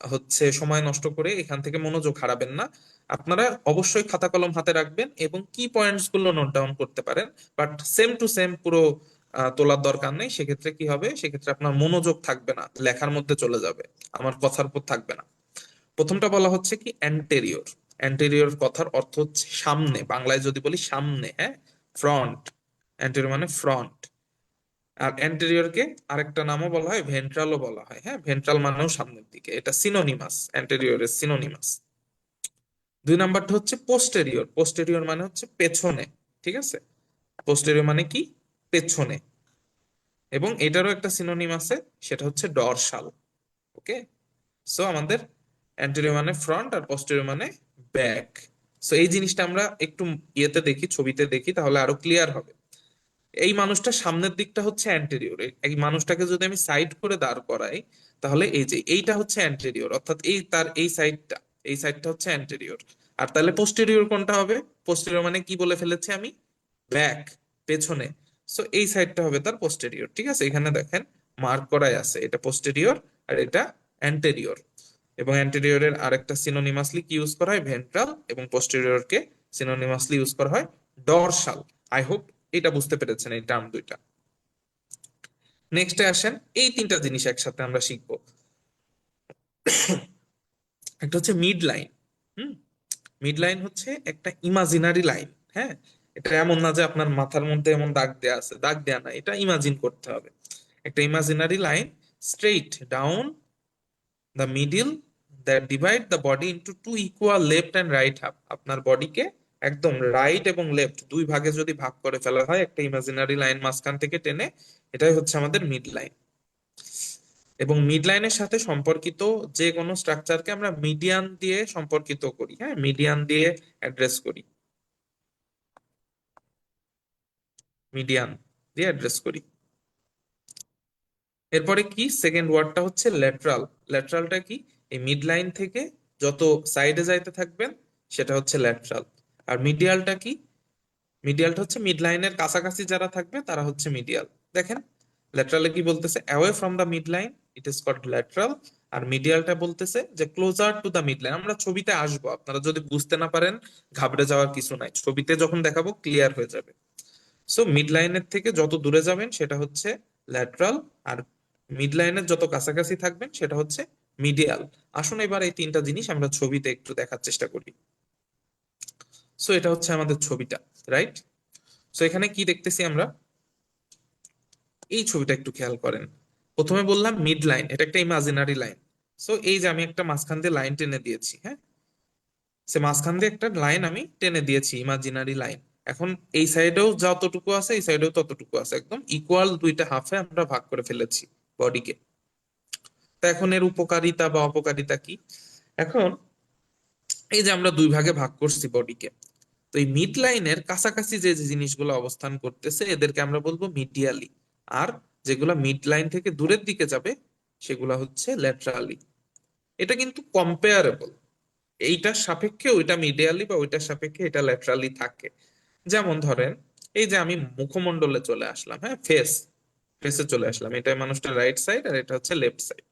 হচ্ছে সময় নষ্ট করে এখান থেকে মনোযোগ হারাবেন না। আপনারা অবশ্যই খাতা কলম হাতে রাখবেন এবং কি পয়েন্টস গুলো নোট ডাউন করতে পারেন, বাট সেম টু সেম পুরো তোলার দরকার নেই। সেক্ষেত্রে কি হবে? সেক্ষেত্রে আপনার মনোযোগ থাকবে না, লেখার মধ্যে চলে যাবে, আমার কথার উপর থাকবে না। প্রথমটা বলা হচ্ছে কি অ্যান্টেরিয়র। অ্যান্টেরিয়র কথার অর্থ হচ্ছে সামনে, বাংলায় যদি বলি সামনে। হ্যাঁ, ফ্রন্ট। অ্যান্টেরিয়র মানে ফ্রন্ট। আর অ্যান্টেরিয়রকে আরেকটা নামও বলা হয়, ভেন্ট্রালও বলা হয়। হ্যাঁ, ভেন্ট্রাল মানেও সামনের দিকে, এটা সিনোনিমাস, অ্যান্টেরিয়রের সিনোনিমাস। দুই নাম্বারটা হচ্ছে পোস্টেরিয়র। পোস্টেরিয়র মানে হচ্ছে পেছনে। ঠিক আছে, পোস্টেরিয়র মানে কি? পেছনে। এবং এটারও একটা সিনোনিম আছে, সেটা হচ্ছে ডরসাল। ওকে, সো আমাদের অ্যান্টেরিয়র মানে ফ্রন্ট আর পোস্টেরিয়র মানে ব্যাক। সো এই জিনিসটা আমরা একটু ইয়েতে দেখি, ছবিতে দেখি, তাহলে আরো ক্লিয়ার হবে। এই মানুষটা সামনের দিকটা হচ্ছে অ্যান্টেরিয়র। এই মানুষটাকে যদি আমি সাইড করে দাঁড় করাই, তাহলে এই যে এইটা হচ্ছে অ্যান্টেরিয়র, অর্থাৎ এই তার এই সাইডটা, এই সাইডটা হচ্ছে অ্যান্টেরিয়র। আর তাহলে পোস্টেরিয়র কোনটা হবে? পোস্টেরিয়র মানে কি বলে ফেলেছি আমি? ব্যাক, পেছনে। সো এই সাইডটা হবে তার পোস্টেরিয়র। ঠিক আছে, এখানে দেখেন মার্ক করাই আছে, এটা পোস্টেরিয়র আর এটা অ্যান্টেরিয়র। এবং অ্যান্টেরিয়রের আরেকটা সিনোনিমাসলি কি ইউজ করা হয়? ভেন্ট্রাল। এবং পোস্টেরিয়রকে সিনোনিমাসলি ইউজ করা হয় ডরসাল। আই হোপ এটা বুঝতে পেরেছেন এই টার্ম দুইটা। নেক্সটে আসেন, এই তিনটা জিনিস একসাথে আমরা শিখবো। একটা হচ্ছে মিড লাইন। হুম, মিড লাইন হচ্ছে একটা ইমাজিনারি লাইন। হ্যাঁ, এটা এমন না যে আপনার মাথার মধ্যে এমন দাগ দেয়া আছে, দাগ দেয়া না, এটা ইমাজিন করতে হবে। একটা imaginary line straight down the middle that divide the body into two equal left and right half. আপনার বডিকে একদম রাইট এবং লেফট দুই ভাগে যদি ভাগ করে ফেলা হয় একটা ইমাজিনারি লাইন মাঝখান থেকে টেনে, এটাই হচ্ছে আমাদের মিড লাইন। এবং মিড লাইনের সাথে সম্পর্কিত যে কোনো স্ট্রাকচারকে আমরা মিডিয়ান দিয়ে সম্পর্কিত করি। হ্যাঁ, মিডিয়ান দিয়ে অ্যাড্রেস করি, মিডিয়ান দিয়ে অ্যাড্রেস করি। এরপরে কি সেকেন্ড ওয়ার্ডটা হচ্ছে ল্যাটারাল। ল্যাটারালটা কি? এই মিড লাইন থেকে যত সাইডে যাইতে থাকবেন সেটা হচ্ছে ল্যাটারাল। আর মিডিয়ালটা কি? মিডিয়ালটা হচ্ছে মিড লাইনের কাছাকাছি যারা থাকবে তারা হচ্ছে মিডিয়াল। দেখেন ল্যাটারালে কি বলতেছে? Away from the mid line it is called lateral. আর মিডিয়ালটা বলতেছে যে closer to the mid line. আমরা ছবিতে আসবো, আপনারা যদি বুঝতে না পারেন ঘাবড়ে যাওয়ার কিছু নাই, ছবিতে যখন দেখাবো ক্লিয়ার হয়ে যাবে। সো মিড লাইনের থেকে যত দূরে যাবেন সেটা হচ্ছে ল্যাটারাল, আর মিড লাইনের যত কাছাকাছি থাকবেন সেটা হচ্ছে মিডিয়াল। আসুন এবার এই তিনটা জিনিস আমরা ছবিতে একটু দেখার চেষ্টা করি। সো এটা হচ্ছে আমাদের ছবিটা, রাইট? সো এখানে কি দেখতেছি আমরা, এই ছবিটা একটু খেয়াল করেন। প্রথমে বললাম মিড লাইন, এটা একটা ইমাজিনারি লাইন। সো এই যে আমি একটা মাঝখান দিয়ে লাইন টেনে দিয়েছি, হ্যাঁ, সে মাঝখান দিয়ে একটা লাইন আমি টেনে দিয়েছি, ইমাজিনারি লাইন। এখন এই সাইডেও যতটুকু আছে এই সাইডেও ততটুকু আছে, একদম ইকুয়াল দুইটা হাফে আমরা ভাগ করে ফেলেছি বডিকে। তা এখন এর উপকারিতা বা অপকারিতা কি? এখন এই যে আমরা দুই ভাগে ভাগ করছি বডিকে, তো এই মিড লাইনের কাছাকাছি যে যে জিনিসগুলো অবস্থান করতেছে এদেরকে আমরা বলবো মিডিয়ালি, আর যেগুলা মিড লাইন থেকে দূরের দিকে যাবে সেগুলা হচ্ছে ল্যাটারালি। এটা কিন্তু কম্পেয়ারেবল, এইটার সাপেক্ষে ওইটা মিডিয়ালি বা ওইটার সাপেক্ষে এটা ল্যাটারালি থাকে। যেমন ধরেন এই যে আমি মুখমণ্ডলে চলে আসলাম, হ্যাঁ, ফেসে চলে আসলাম, এটা মানুষটার রাইট সাইড আর এটা হচ্ছে লেফট সাইড।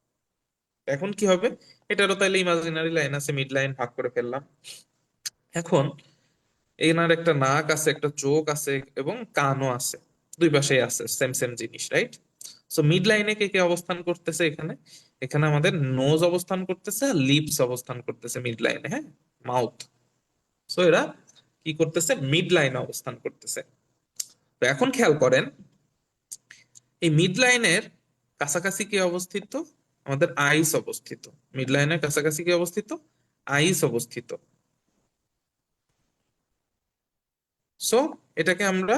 এখন কি হবে, এটারও তাইলে ইমাজিনারি লাইন আছে, মিড লাইন ভাগ করে ফেললাম। এখন এনার একটা নাক আছে, একটা চোখ আছে এবং কানও আছে, দুই পাশেই আছে সেম সেম জিনিস, রাইট? সো মিড লাইনে কে কে অবস্থান করতেছে এখানে? এখানে আমাদের নোজ অবস্থান করতেছে আর লিপস অবস্থান করতেছে মিড লাইনে, হ্যাঁ, মাউথ। সো এরা কি করতেছে, মিড লাইনে অবস্থান করতেছে। তো এখন খেয়াল করেন এই মিড লাইনের কাছাকাছি কি অবস্থিত? আমাদের আইস অবস্থিত। মিড লাইনের কাছাকাছি কি অবস্থিত? আইস অবস্থিত। সো এটাকে আমরা,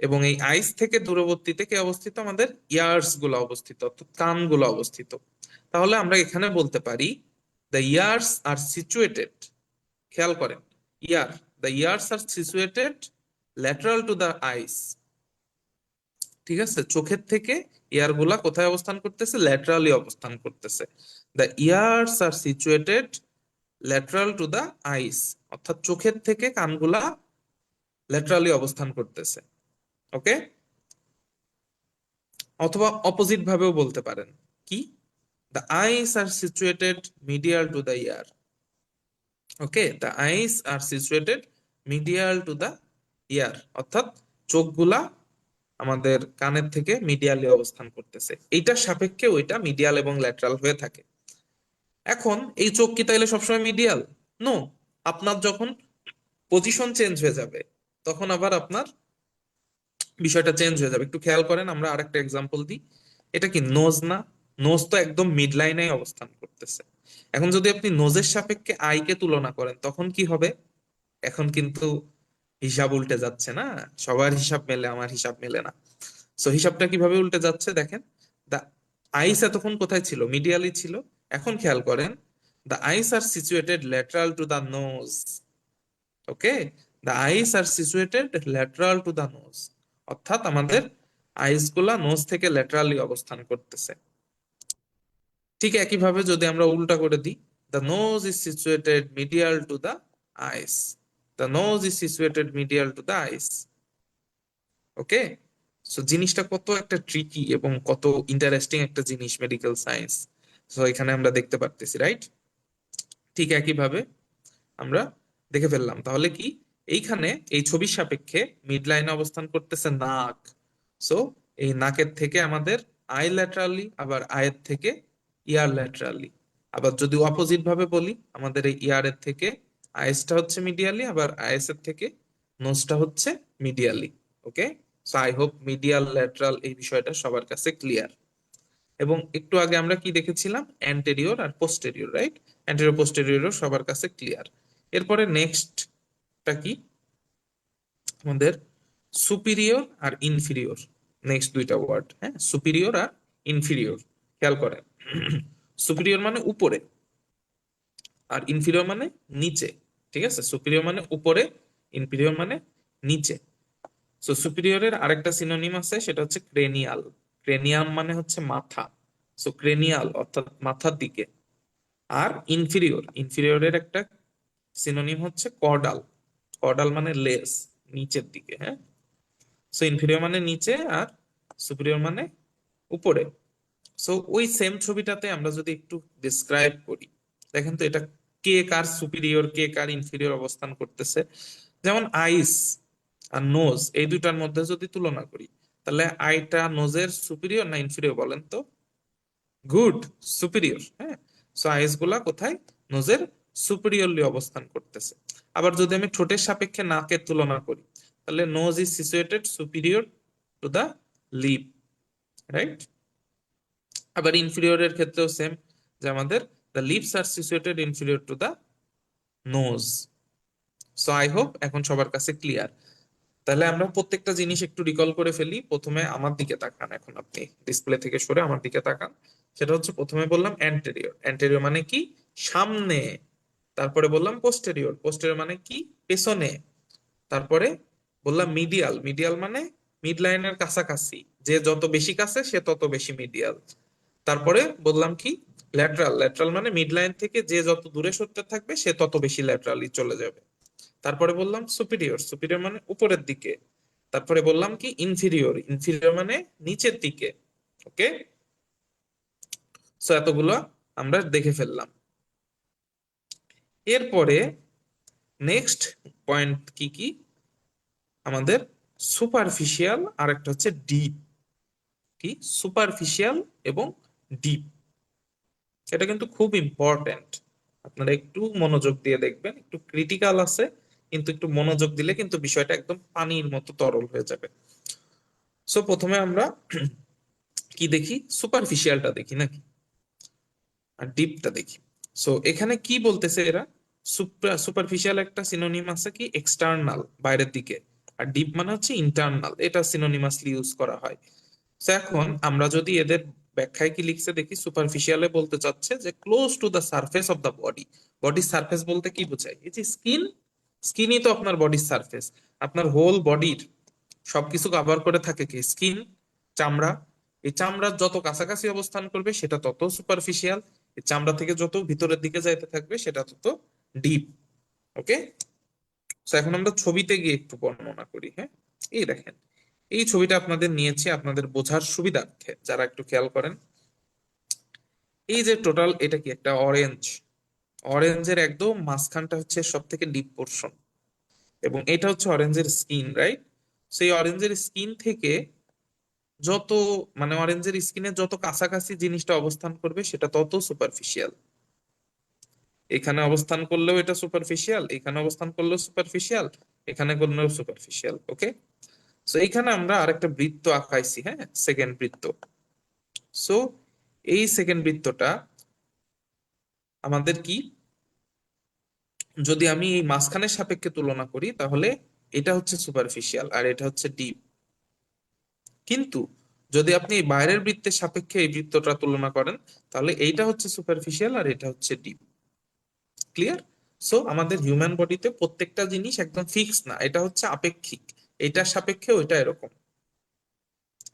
এবং এই আইস থেকে দূরবর্তীতে কি অবস্থিত? আমাদের ইয়ার্স গুলো অবস্থিত, অর্থাৎ কানগুলো অবস্থিত। তাহলে আমরা এখানে বলতে পারি দ্য ইয়ার্স আর সিচুয়েটেড, খেয়াল করেন, ear, the ears are situated lateral to the eyes. ঠিক আছে, চোখের থেকে ইয়ার গুলা কোথায় অবস্থান করতেছে? ল্যাটারালি অবস্থান করতেছে। The ears are situated lateral to the eyes, অর্থাৎ চোখের থেকে কানগুলা ল্যাটারালি অবস্থান করতেছে। ওকে, অথবা অপোজিট ভাবেও বলতে পারেন, কি, the eyes are situated medial to the ear. Okay, the eyes are situated medial to the ear, অর্থাৎ চোখগুলা আমাদের কানের থেকে মিডিয়ালি অবস্থান করতেছে, এইটার সাপেক্ষে ওইটা মিডিয়াল এবং ল্যাটারাল হয়ে থাকে। এখন এই চোখ কি তাইলে সবসময় মিডিয়াল? নো। আপনার যখন পজিশন চেঞ্জ হয়ে যাবে তখন আবার আপনার বিষয়টা চেঞ্জ হয়ে যাবে। একটু খেয়াল করেন, আমরা আরেকটা এক্সাম্পল দিই। এটা কি নোজ না? নোজ তো একদম মিড লাইনে অবস্থান করতেছে। এখন যদি আপনি নোজের সাপেক্ষে আইকে তুলনা করেন তখন কি হবে? এখন কিন্তু হিসাব উল্টে যাচ্ছে না? সবার হিসাব মেলে, আমার হিসাব মেলে না। সো হিসাবটা কিভাবে উল্টে যাচ্ছে দেখেন। দা আইস এতক্ষণ কোথায় ছিল? মিডিয়ালি ছিল। এখন খেয়াল করেন, the eyes are situated lateral to the nose. Okay, the eyes are situated lateral to the nose, অর্থাৎ আমাদের আইস গুলা নোজ থেকে ল্যাটারালি অবস্থান করতেছে। ঠিক একইভাবে যদি আমরা উল্টা করে দিই, the nose is situated medial to the eyes, the nose is situated medial to the eyes. Okay, so জিনিসটা কত একটা ট্রিকি এবং কত ইন্টারেস্টিং একটা জিনিস মেডিকেল সায়েন্স। সো এখানে আমরা দেখতে পারতেছি, রাইট? ঠিক একইভাবে আমরা দেখে ফেললাম তাহলে কি, এইখানে এই ছবির সাপেক্ষে মিড লাইনে অবস্থান করতেছে নাক। সো এই নাকের থেকে আমাদের আই ল্যাটারালি, আবার আয়ের থেকে ইয়ার ল্যাটারালি। আবার যদি অপোজিট ভাবে বলি, আমাদের এই ইয়ারের থেকে আইসটা হচ্ছে মিডিয়ালি, আবার আইএস এর থেকে নোজটা হচ্ছে medially. Okay, so I hope medial lateral এই বিষয়টা সবার কাছে ক্লিয়ার। এবং একটু আগে আমরা কি দেখেছিলাম, অ্যান্টেরিয়র আর পোস্টেরিয়র, রাইট? অ্যান্টেরিয়র পোস্টেরিয়রও সবার কাছে ক্লিয়ার। এরপরে নেক্সটটা কি, আমাদের সুপিরিয়র আর ইনফিরিয়র। নেক্সট দুইটা ওয়ার্ড, হ্যাঁ, সুপিরিয়র আর ইনফিরিয়র। খেয়াল করেন, সুপিরিয়র মানে উপরে আর ইনফিরিয়র মানে নিচে। ঠিক আছে, সুপিরিয়র মানে উপরে, ইনফিরিয়র মানে নিচে। সো সুপিরিয়রের আরেকটা সিনোনিম আছে, সেটা হচ্ছে ক্রেনিয়াল। ক্রেনিয়াম মানে হচ্ছে মাথা। সো ক্রেনিয়াল অর্থাৎ মাথার দিকে। আর ইনফিরিয়র, ইনফিরিয়রের একটা সিনোনিম হচ্ছে কর্ডাল। কর্ডাল মানে লেস, নিচের দিকে, হ্যাঁ। সো ইনফিরিয়র মানে নিচে আর সুপিরিয়র মানে উপরে। সো ওই সেম ছবিটাতে আমরা যদি একটু ডিসক্রাইব করি, দেখেন তো এটা কে কার সুপিরিয়র, কে কার ইনফিরিয়র অবস্থান করতেছে। যেমন আইস আর নোজ, এই দুইটার মধ্যে যদি তুলনা করি, তাহলে আইটা নোজের সুপিরিয়র না ইনফিরিয়র বলেন তো? Good, superior. হ্যাঁ, সো আইস গুলা কোথায়? নোজের সুপিরিয়রলি অবস্থান করতেছে। আবার যদি আমি ঠোঁটের সাপেক্ষে নাকের তুলনা করি, তাহলে nose is situated superior to the lip, right? আবার ইনফিরিয়রের ক্ষেত্রেও সেম, যে আমাদের the lips are situated inferior to the nose. So I hope এখন সবার কাছে ক্লিয়ার। তাহলে আমরা প্রত্যেকটা জিনিস একটু রিকল করে ফেলি। প্রথমে আমার দিকে তাকান, এখন আপনি ডিসপ্লে থেকে সরে আমার দিকে তাকান। সেটা হচ্ছে, প্রথমে বললাম অ্যান্টেরিয়র। অ্যান্টেরিয়র মানে কি? সামনে। তারপরে বললাম পোস্টেরিয়র। পোস্টেরিয়র মানে কি? পেছনে। তারপরে বললাম মিডিয়াল। মিডিয়াল মানে মিড লাইনের কাছাকাছি, যে যত বেশি কাছে সে তত বেশি মিডিয়াল। তারপরে বললাম কি? ল্যাটারাল। ল্যাটারাল মানে মিড লাইন থেকে যে যত দূরে সরতে থাকবে সে তত বেশি ল্যাটারালি চলে যাবে। তারপরে বললাম সুপিরিয়র। সুপিরিয়র মানে উপরের দিকে। তারপরে বললাম কি? ইনফিরিয়র। ইনফিরিয়র মানে নিচের দিকে। ওকে, সো এতগুলো আমরা দেখে ফেললাম। এরপরে নেক্সট পয়েন্ট কি কি আমাদের? সুপারফিশিয়াল আর একটা হচ্ছে ডিপ। কি? সুপারফিশিয়াল এবং ডিপ। এটা কিন্তু খুব ইম্পর্ট্যান্ট। আপনারা একটু মনোযোগ দিয়ে দেখবেন, একটু ক্রিটিক্যাল আছে, কিন্তু একটু মনোযোগ দিলে কিন্তু বিষয়টা একদম পানির মতো তরল হয়ে যাবে। সো প্রথমে আমরা কি দেখি? সুপারফিশিয়ালটা দেখি নাকি, আর ডিপটা দেখি। সো এখানে কি বলতেছে এরা? সুপারফিশিয়াল একটা সিনোনিম আছে কি? এক্সটার্নাল, বাইরের দিকে। আর ডিপ মানে হচ্ছে ইন্টারনাল, এটা সিনোনিমাসলি ইউজ করা হয়। তো এখন আমরা যদি এদের ব্যাখ্যায় কি লিখছে দেখি। সুপারফিশিয়ালে বলতে চাচ্ছে যে close to the surface of the body. বডির সারফেস বলতে কি বোঝায়? এই যে স্কিন, স্কিনই তো আপনার বডির সারফেস। আপনার হোল বডির সবকিছু কভার করে থাকে কি? স্কিন, চামড়া। এই চামড়ার যত কাছাকাছি অবস্থান করবে সেটা তত সুপারফিশিয়াল। এই চামড়া থেকে যত ভিতরের দিকে যাইতে থাকবে সেটা তত ডিপ। ওকে, তো এখন আমরা ছবিতে গিয়ে একটু বর্ণনা করি। হ্যাঁ, এই দেখেন, এই ছবিটা আপনাদের নিয়েছি আপনাদের বোঝার সুবিধার্থে, যারা একটু খেয়াল করেন। এই যে টোটাল, এটা কি একটা অরেঞ্জ? অরেঞ্জের একদম মাঝখানটা হচ্ছে সব থেকে ডিপ পোর্শন, এবং এটা হচ্ছে অরেঞ্জের স্কিন, রাইট? সেই অরেঞ্জের স্কিন থেকে যত, মানে অরেঞ্জের স্কিনে যত কাছাকাছি জিনিসটা অবস্থান করবে সেটা তত সুপারফিশিয়াল। এখানে অবস্থান করলেও এটা সুপারফিশিয়াল, এখানে অবস্থান করলেও সুপারফিশিয়াল, এখানে করলেও সুপারফিশিয়াল। ওকে, সো এখানে আমরা আরেকটা বৃত্ত আঁকাইছি, হ্যাঁ, সেকেন্ড বৃত্ত। সো এই সেকেন্ড বৃত্তটা আমাদের কি? যদি আমি এই মাঝখানের সাপেক্ষে তুলনা করি তাহলে এটা হচ্ছে সুপারফিশিয়াল আর এটা হচ্ছে ডিপ। কিন্তু যদি আপনি এই বাইরের বৃত্তের সাপেক্ষে এই বৃত্তটা তুলনা করেন তাহলে এইটা হচ্ছে সুপারফিশিয়াল আর এটা হচ্ছে ডিপ। ক্লিয়ার? সো আমাদের হিউম্যান বডিতে প্রত্যেকটা জিনিস একদম ফিক্স না, এটা হচ্ছে আপেক্ষিক। এটার সাপেক্ষে ওইটা এরকম।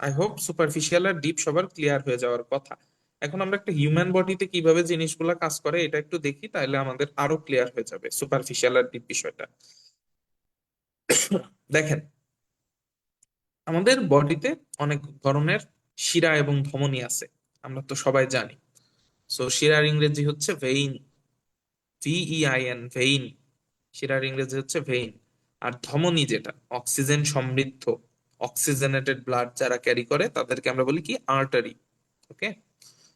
আই হোপ সুপারফিশিয়াল আর ডিপ সবার ক্লিয়ার হয়ে যাওয়ার কথা। এখন আমরা একটা হিউম্যান বডিতে কিভাবে জিনিসগুলা কাজ করে এটা একটু দেখি, তাহলে আমাদের আরো ক্লিয়ার হয়ে যাবে সুপারফিশিয়াল আর ডিপ বিষয়টা। দেখেন, আমাদের বডিতে অনেক ধরনের শিরা এবং ধমনী আছে, আমরা তো সবাই জানি। সো শিরার ইংরেজি হচ্ছে ভেইন, VEIN, ভেইন। শিরার ইংরেজি হচ্ছে ভেইন। আর ধমনী যেটা অক্সিজেন সমৃদ্ধ, অক্সিজেনেটেড ব্লাড যারা ক্যারি করে তাদেরকে আমরা বলি কি? আর্টারি। ওকে,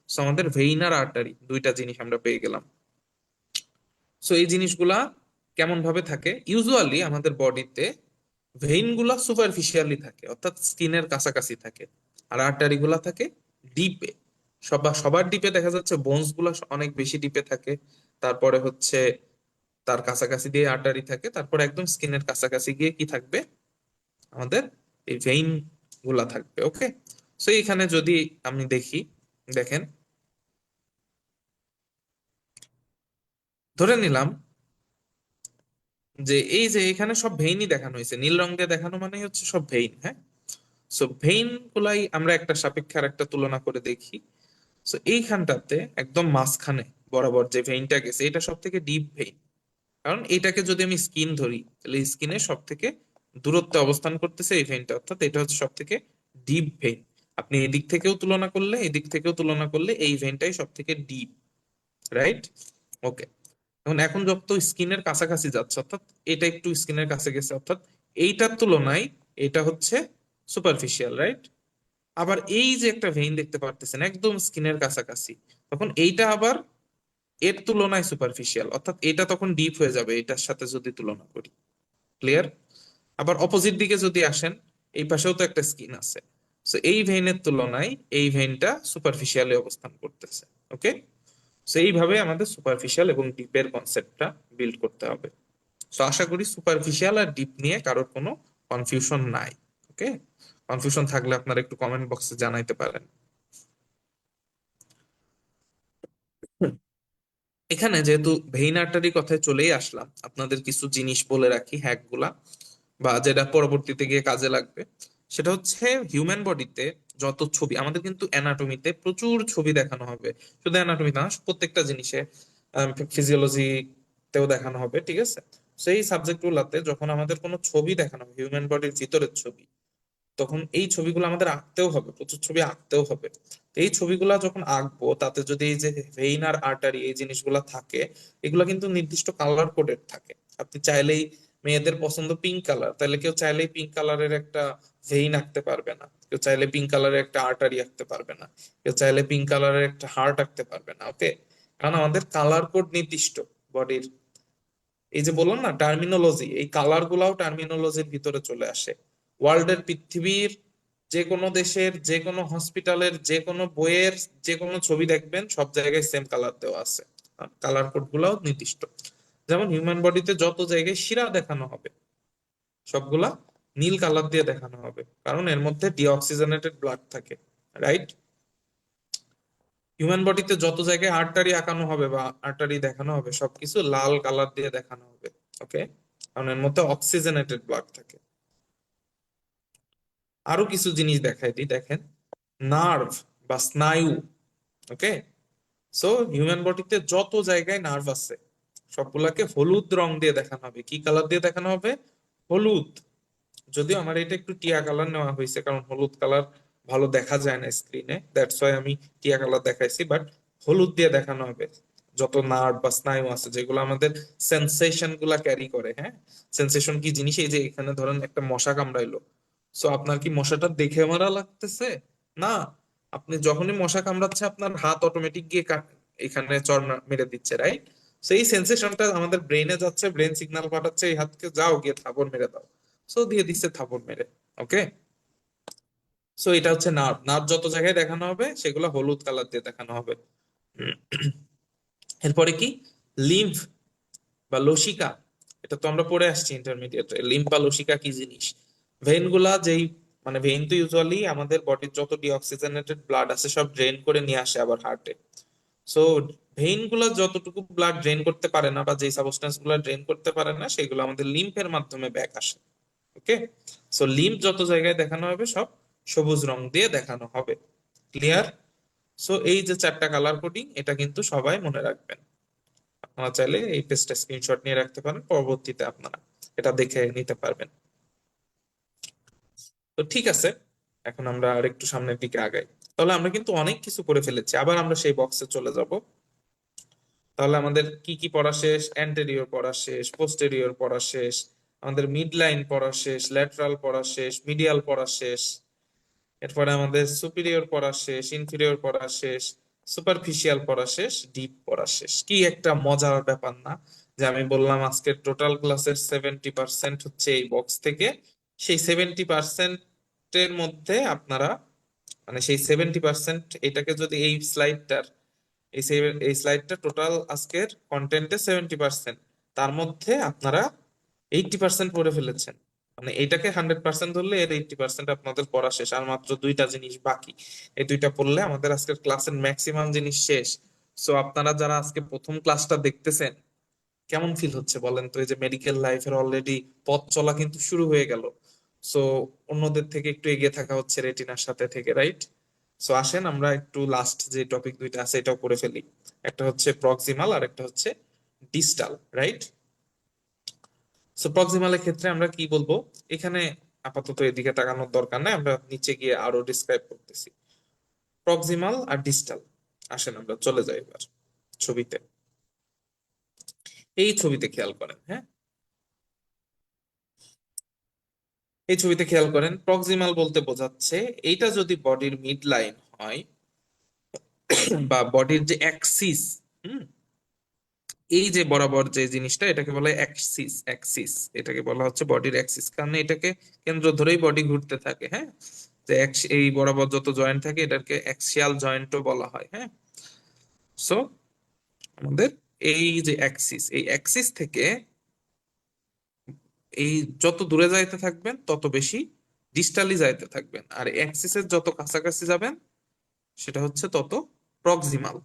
সো আমাদের ভেইন আর আর্টারি দুইটা জিনিস আমরা পেয়ে গেলাম। সো এই জিনিসগুলা কেমন ভাবে থাকে? ইউজুয়ালি আমাদের বডিতে ভেইন গুলা সুপারফিশিয়ালি থাকে, অর্থাৎ স্কিনের কাছাকাছি থাকে। আর আর্টারি গুলা থাকে ডিপে। সবার ডিপে দেখা যাচ্ছে বোনস গুলা অনেক বেশি ডিপে থাকে। তারপরে হচ্ছে তার কাছাকাছি দিয়ে আর্টারি থাকে, তারপরে একদম স্কিনের কাছাকাছি গিয়ে কি থাকবে? আমাদের এই ভেইন গুলা থাকবে। ওকে, সো এখানে যদি আমি দেখি, দেখেন, ধরে নিলাম যে এই যে এখানে সব ভেইনই দেখানো হয়েছে, নীল রং দিয়ে দেখানো মানে হচ্ছে সব ভেইন। হ্যাঁ, সো ভেইন গুলাই আমরা একটা সাপেক্ষে আর একটা তুলনা করে দেখি। সো এইখানটাতে একদম মাঝখানে বরাবর যে ভেইনটা গেছে এটা সব থেকে ডিপ ভেইন। কারণ এটাকে যদি আমি স্কিন ধরি তাহলে স্কিনের সব থেকে দূরত্বে অবস্থান করতেছে এই ভেইনটা, অর্থাৎ এটা হচ্ছে সব থেকে ডিপ ভেইন। আপনি এদিক থেকেও তুলনা করলে এদিক থেকেও তুলনা করলে এই ভেইনটাই সব থেকে ডিপ, রাইট? ওকে, এখন এখন যত স্কিনের কাছাকাছি যাচ্ছে, অর্থাৎ এটা একটু স্কিনের কাছে গেছে, অর্থাৎ এইটার তুলনায় এটা হচ্ছে সুপারফিশিয়াল, রাইট? আবার এই যে একটা ভেইন দেখতে পারতেছেন একদম স্কিনের কাছাকাছি, তখন এইটা আবার এর তুলনায় সুপারফিশিয়াল, অর্থাৎ এটা তখন ডিপ হয়ে যাবে এটার সাথে যদি তুলনা করি। ক্লিয়ার? আবার অপোজিট দিকে যদি আসেন, এই পাশেও তো একটা স্কিন আছে, তো এই ভেইনের তুলনায় এই ভেইনটা সুপারফিশিয়ালে অবস্থান করতেছে। ওকে, তো এইভাবে আমাদের সুপারফিশিয়াল এবং ডিপের কনসেপ্টটা বিল্ড করতে হবে। তো আশা করি সুপারফিশিয়াল আর ডিপ নিয়ে কারোর কোনো কনফিউশন নাই। ওকে, কনফিউশন থাকলে আপনারা একটু কমেন্ট বক্সে জানাইতে পারেন। এখানে যেহেতু ভেইন আর্টারি কথায় চলেই আসলাম, আপনাদের কিছু জিনিস বলে রাখি, হ্যাক গুলা, বা যেটা পরবর্তীতে গিয়ে কাজে লাগবে। সেটা হচ্ছে হিউম্যান বডিতে যত ছবি, আমাদের কিন্তু অ্যানাটমিতে প্রচুর ছবি দেখানো হবে। শুধু অ্যানাটমি না, প্রত্যেকটা জিনিসে, ফিজিওলজিতেও দেখানো হবে, ঠিক আছে? সেই সাবজেক্ট গুলাতে যখন আমাদের কোনো ছবি দেখানো হবে, হিউম্যান বডির ভিতরের ছবি, তখন এই ছবিগুলো আমাদের আঁকতেও হবে, প্রচুর ছবি আঁকতেও হবে। তো এই ছবিগুলা যখন আঁকবো, তাতে যদি এই যে ভেইন আর আর্টারি এই জিনিসগুলা থাকে, এগুলা কিন্তু নির্দিষ্ট কালার কোডেড থাকে। আপনি চাইলেই, মেয়েদের পছন্দ পিঙ্ক কালার, তাহলে কেউ চাইলেই পিঙ্ক কালারের একটা ভেইন আঁকতে পারবে না, কেউ চাইলে পিঙ্ক কালারের একটা আর্টারি আঁকতে পারবে না, কেউ চাইলে পিঙ্ক কালারের একটা হার্ট আঁকতে পারবে না। ওকে, কারণ আমাদের কালার কোড নির্দিষ্ট বডির। এই যে বললাম না টার্মিনোলজি, এই কালার গুলাও টার্মিনোলজির ভিতরে চলে আসে। ওয়ার্ল্ডের, পৃথিবীর যে কোনো দেশের যে কোনো হসপিটালের যে কোনো বইয়ের যে কোনো ছবি দেখবেন, সব জায়গায় সেম কালার দেওয়া আছে। কালার কোড গুলাও নির্দিষ্ট। যেমন হিউম্যান বডিতে যত জায়গায় শিরা দেখানো হবে, সবগুলা নীল কালার দিয়ে দেখানো হবে, কারণ এর মধ্যে ডিঅক্সিজেনেটেড ব্লাড থাকে। রাইট? হিউম্যান বডিতে যত জায়গায় আর্টারি আঁকানো হবে বা আর্টারি দেখানো হবে, সবকিছু লাল কালার দিয়ে দেখানো হবে। ওকে, কারণ এর মধ্যে অক্সিজেনেটেড ব্লাড থাকে। আরো কিছু জিনিস দেখাই দিই, দেখেন। নার্ভ বা স্নায়ু। ওকে, সো হিউম্যান বডিতে যত জায়গায় নার্ভ আছে, সবগুলাকে হলুদ রং দিয়ে দেখানো হবে। কি কালার দিয়ে দেখানো হবে? হলুদ। যদিও আমার এটা একটু টিয়া কালার নেওয়া হয়েছে, কারণ হলুদ কালার ভালো দেখা যায় না স্ক্রিনে, দ্যাটস ওয়াই আমি টিয়া কালার দেখাইছি, বাট হলুদ দিয়ে দেখানো হবে। যত নার্ভ বা স্নায়ু আছে যেগুলো আমাদের সেন্সেশন গুলা ক্যারি করে, হ্যাঁ। সেন্সেশন কি জিনিস? এই যে এখানে ধরেন একটা মশা কামড়াইলো, সো আপনার কি মশাটা দেখে মারা লাগতেছে? না, আপনি যখনই মশা কামড়াচ্ছে আপনার হাত অটোমেটিক গিয়ে এখানে চড় মেরে দিচ্ছে, রাইট? সেই সেন্সেশনটা আমাদের ব্রেনে যাচ্ছে, ব্রেন সিগন্যাল পাঠাচ্ছে এই হাতকে, যাও গিয়ে থাপড় মেরে দাও। সো দিয়ে দিচ্ছে থাপড় মেরে। ওকে, সো এটা হচ্ছে নার্ভ। নার্ভ যত জায়গায় দেখানো হবে সেগুলো হলুদ কালার দিয়ে দেখানো হবে। এরপরে কি? লিম্ফ বা লসিকা। এটা তো আমরা পড়ে আসছি ইন্টারমিডিয়েটে, লিম্ফ বা লসিকা কি জিনিস। ভেইন গুলা যেই, মানে ভেইন তো ইউজুয়ালি আমাদের বডির যত ডিঅক্সিজেনেটেড ব্লাড আছে সব ড্রেন করে নিয়ে আসে আবার হার্টে। সো ভেইন গুলা যতটুকু ব্লাড ড্রেন করতে পারে না, বা যে সাবস্টেন্স গুলা ড্রেন করতে পারে না, সেগুলো আমাদের লিম্ফের মাধ্যমে ব্যাক আসে। ওকে, সো লিম্ফ যত জায়গায় দেখানো হবে সব সবুজ রং দিয়ে দেখানো হবে। ক্লিয়ার? সো এই যে চারটা কালার কোডিং, এটা কিন্তু সবাই মনে রাখবেন। আপনারা চাইলে এই পেজটা স্ক্রিনশট নিয়ে রাখতে পারেন, পরবর্তীতে আপনারা এটা দেখে নিতে পারবেন। তো ঠিক আছে, এখন আমরা আরেকটু সামনের দিকে আগাই। তাহলে আমরা কিন্তু অনেক কিছু করে ফেলেছি, আবার আমরা সেই বক্সে চলে যাব। তাহলে আমাদের কি কি পড়া শেষ? অ্যান্টেরিয়র পড়া শেষ, পোস্টেরিয়র পড়া শেষ, আমাদের মিড লাইন পড়া শেষ, ল্যাটারাল পড়া শেষ, মিডিয়াল পড়া শেষ, এরপরে আমাদের সুপিরিয়র পড়া শেষ, ইনফিরিয়র পড়া শেষ, সুপারফিশিয়াল পড়া শেষ, ডিপ পড়া শেষ। কি একটা মজার ব্যাপার না, যে আমি বললাম আজকের টোটাল ক্লাসের 70% হচ্ছে এই বক্স থেকে। সেই 70%-এর মধ্যে আপনারা, মানে সেই 70%, এটাকে যদি এই স্লাইডটার, এই স্লাইডটা টোটাল আজকের কন্টেন্টে 70%, তার মধ্যে আপনারা 80% পড়ে ফেলেছেন। মানে এটাকে 100% ধরলে এর 80% আপনাদের পড়া শেষ, আর মাত্র দুইটা জিনিস বাকি। এই দুইটা পড়লে আমাদের আজকের ক্লাসের ম্যাক্সিমাম জিনিস শেষ। সো আপনারা যারা আজকে প্রথম ক্লাসটা দেখতেছেন, কেমন ফিল হচ্ছে বলেন তো? এই যে মেডিকেল লাইফের অলরেডি পথ চলা কিন্তু শুরু হয়ে গেল। সো অন্যদের থেকে একটু এগিয়ে থাকা হচ্ছে রেটিনার সাথে থেকে, রাইট? সো আসেন আমরা একটু লাস্ট যে টপিক দুইটা আছে এটাও করে ফেলি। একটা হচ্ছে প্রক্সিমাল আর একটা হচ্ছে ডিস্টাল, রাইট? সো প্রক্সিমালের ক্ষেত্রে আমরা কি বলবো? এখানে আপাতত এদিকে তাকানোর দরকার নেই, আমরা নিচে গিয়ে আরো ডিসক্রাইব করতেছি। প্রক্সিমাল আর ডিস্টাল, আসেন আমরা চলে যাই এবার ছবিতে। এই ছবিতে খেয়াল করেন, হ্যাঁ। এই ছবিতে খেয়াল করেন, প্রক্সিমাল বলতে বোঝাচ্ছে এইটা যদি বডির মিড লাইন হয় বা বডির যে অ্যাক্সিস, হুম, এই যে বরাবর যে জিনিসটা, এটাকে বলা হয় অ্যাক্সিস। অ্যাক্সিস এটাকে বলা হচ্ছে বডির অ্যাক্সিস, কারণ এটাকে কেন্দ্র ধরেই বডি ঘুরতে থাকে। হ্যাঁ, যে এই বরাবর যত জয়েন্ট থাকে এটাকে অ্যাক্সিয়াল জয়েন্টও বলা হয়। হ্যাঁ, সো আমাদের এই যে অ্যাক্সিস, এই অ্যাক্সিস থেকে এই যত দূরে যাইতে থাকবেন তত বেশি ডিস্টালি যাইতে থাকবেন, আর অ্যাক্সিসের যত কাছাকাছি যাবেন সেটা হচ্ছে তত প্রক্সিমাল।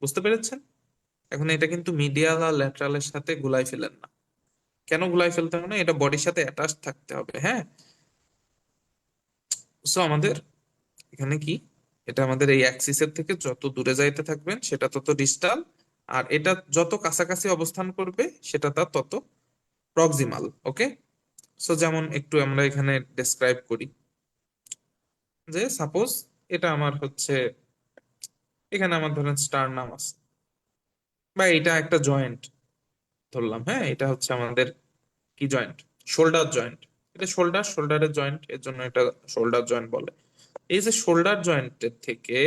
বুঝতে পেরেছেন? এখন এটা কিন্তু মিডিয়াল আর ল্যাটারালের সাথে গুলাই ফেলেন না। কেন গুলাই ফেলতে হবে না? এটা বডির সাথে অ্যাটাচ থাকতে হবে। হ্যাঁ, সো আমাদের এখানে কি, এটা আমাদের এই অ্যাক্সিসের থেকে যত দূরে যাইতে থাকবেন সেটা তত ডিস্টাল, আর এটা যত কাছাকাছি অবস্থান করবে সেটা তার তত প্রক্সিমাল। ওকে, সো যেমন একটু আমরা এখানে ডেসক্রাইব করি, যে সাপোজ এটা আমার হচ্ছে, এখানে আমার ধরেন স্টারনাম আছে, বা এটা একটা জয়েন্ট ধরলাম। হ্যাঁ, এটা হচ্ছে আমাদের কি জয়েন্ট? Shoulder joint. এটা শোল্ডারের জয়েন্ট, এর জন্য এটা শোল্ডার জয়েন্ট বলে। এই যে শোল্ডার জয়েন্টের থেকে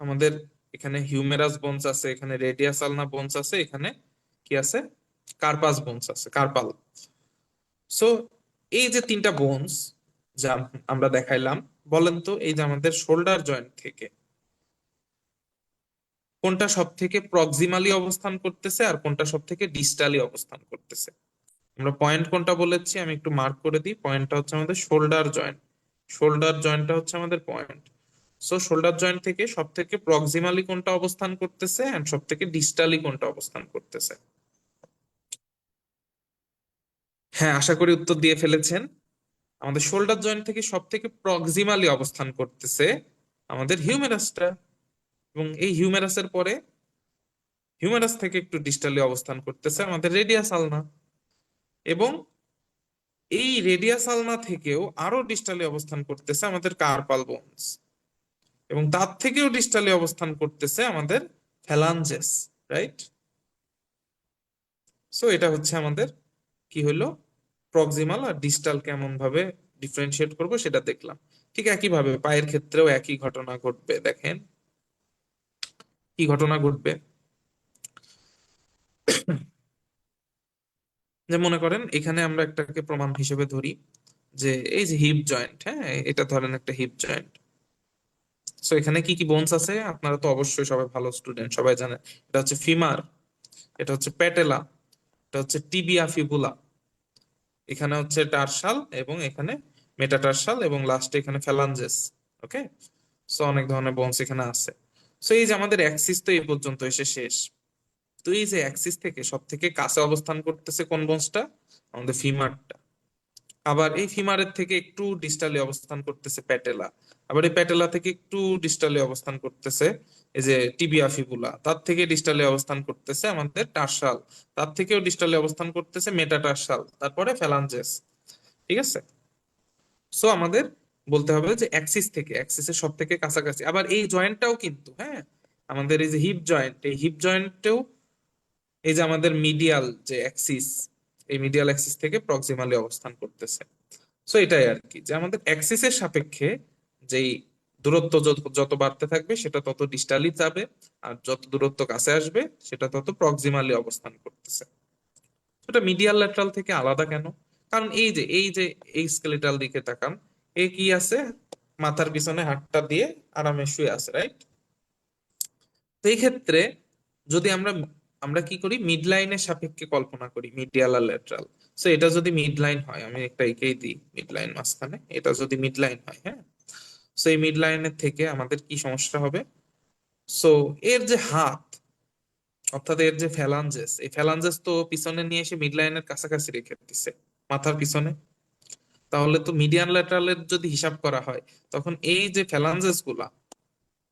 আমাদের এখানে হিউমেরাস বোনস আছে, এখানে রেডিয়াস আলনা বোনস আছে, এখানে কি আছে? কার্পাস বোনস আছে, কার্পাল। সো এই যে তিনটা বোনস যা আমরা দেখাইলাম, বলেন তো এই যে আমাদের শোল্ডার জয়েন্ট থেকে কোনটা সব থেকে প্রক্সিমালি অবস্থান করতেছে আর কোনটা সব থেকে ডিস্টালি অবস্থান করতেছে? আমরা পয়েন্ট কোনটা বলেছি আমি একটু মার্ক করে দিই। পয়েন্টটা হচ্ছে আমাদের শোল্ডার জয়েন্ট। শোল্ডার জয়েন্টটা হচ্ছে আমাদের পয়েন্ট। সো শোল্ডার জয়েন্ট থেকে সব থেকে প্রক্সিমালি কোনটা অবস্থান করতেছে এন্ড সব থেকে ডিস্টালি কোনটা অবস্থান করতেছে? হ্যাঁ, আশা করি উত্তর দিয়ে ফেলেছেন। আমাদের শোল্ডার জয়েন্ট থেকে সব থেকে প্রক্সিমালি অবস্থান করতেছে আমাদের হিউমেরাসটা, এবং এই হিউমেরাসের পরে হিউমেরাস থেকে একটু ডিস্টালি অবস্থান করতেছে আমাদের রেডিয়াস আলনা, এবং এই রেডিয়াস আলনা থেকেও আরো ডিস্টালি অবস্থান করতেছে আমাদের কার্পাল বোনস, এবং তার থেকেও ডিস্টালি অবস্থান করতেছে আমাদের ফ্যালাঞ্জেস। রাইট? সো এটা হচ্ছে আমাদের কি হলো, প্রক্সিমাল আর ডিস্টাল কেমন ভাবে ডিফারেন্সিয়েট করব সেটা দেখলাম। ঠিক একইভাবে পায়ের ক্ষেত্রেও একই ঘটনা ঘটবে। দেখেন কি ঘটনা ঘটবে, যে মনে করেন এখানে আমরা একটাকে প্রমাণ হিসেবে ধরি, যে এই যে হিপ জয়েন্ট, হ্যাঁ, এটা ধরেন একটা হিপ জয়েন্ট। সো এখানে কি কি বোনস আছে আপনারা তো অবশ্যই সবাই ভালো স্টুডেন্ট, সবাই জানেন। এটা হচ্ছে ফিমার, এটা হচ্ছে প্যাটেলা, এটা হচ্ছে টিবিয়া ফিবুলা, এখানে হচ্ছে টার্সাল, এবং এখানে মেটাটার্সাল, এবং লাস্টে এখানে ফ্যালাঞ্জেস। ওকে, সো অনেক ধরনের বোনস এখানে আছে। সো এই যে আমাদের অ্যাক্সিস তো এই পর্যন্ত এসে শেষ। তো এই যে অ্যাক্সিস থেকে সব থেকে কাছে অবস্থান করতেছে কোন বোনসটা? আমাদের ফিমারটা। আবার এই ফিমারের থেকে একটু ডিস্টালি অবস্থান করতেছে প্যাটেলা। আবার এই প্যাটেলা থেকে একটু ডিস্টালি অবস্থান করতেছে এই যে টিবিয়া ফিবুলা। তার থেকে ডিস্টালি অবস্থান করতেছে আমাদের টার্সাল। তার থেকেও ডিস্টালি অবস্থান করতেছে মেটাটার্সাল, তারপরে ফ্যালাঞ্জেস। ঠিক আছে? সো আমাদের বলতে হবে যে অ্যাক্সিস থেকে, অ্যাক্সিসের সব থেকে কাছাকাছি। আবার এই জয়েন্টটাও কিন্তু, হ্যাঁ, আমাদের এই যে হিপ জয়েন্ট, এই হিপ জয়েন্টেও এই যে আমাদের মিডিয়াল যে অ্যাক্সিস, এই মিডিয়াল অ্যাক্সিস থেকে প্রক্সিমালি অবস্থান করতেছে। সো এটাই আর কি, যে আমাদের অ্যাক্সিসের সাপেক্ষে যেই দূরত্ব যত যত বাড়তে থাকবে সেটা তত ডিস্টালি যাবে, আর যত দূরত্ব কাছে আসবে সেটা তত প্রক্সিমালি অবস্থান করতেছে। সেটা মিডিয়াল ল্যাটারাল থেকে আলাদা কেন? কারণ এই যে এই স্কেলেটাল দিকে তাকান, এ কি আছে? মাথার পিছনে হাতটা দিয়ে আরামে শুয়ে আছে। রাইট? তো এই ক্ষেত্রে যদি আমরা আমরা কি করি, মিড লাইনের সাপেক্ষে কল্পনা করি, মিডিয়াল আর ল্যাটারাল। সো এটা যদি মিড লাইন হয়, আমি একটা এঁকেই দিই মিড লাইন মাঝখানে, এটা যদি মিড লাইন হয়, হ্যাঁ, সো এই মিড লাইনের থেকে আমাদের কি সমস্যা হবে? সো এর যে হাত, অর্থাৎ এর যে ফ্যালাঞ্জেস, এই ফ্যালাঞ্জেস তো পিছনে নিয়ে এসে মিড লাইনের কাছাকাছি রেখে দিছে মাথার পিছনে। তাহলে তো মিডিয়ান ল্যাটারালের যদি হিসাব করা হয়, তখন এই যে ফ্যালাঞ্জেস গুলা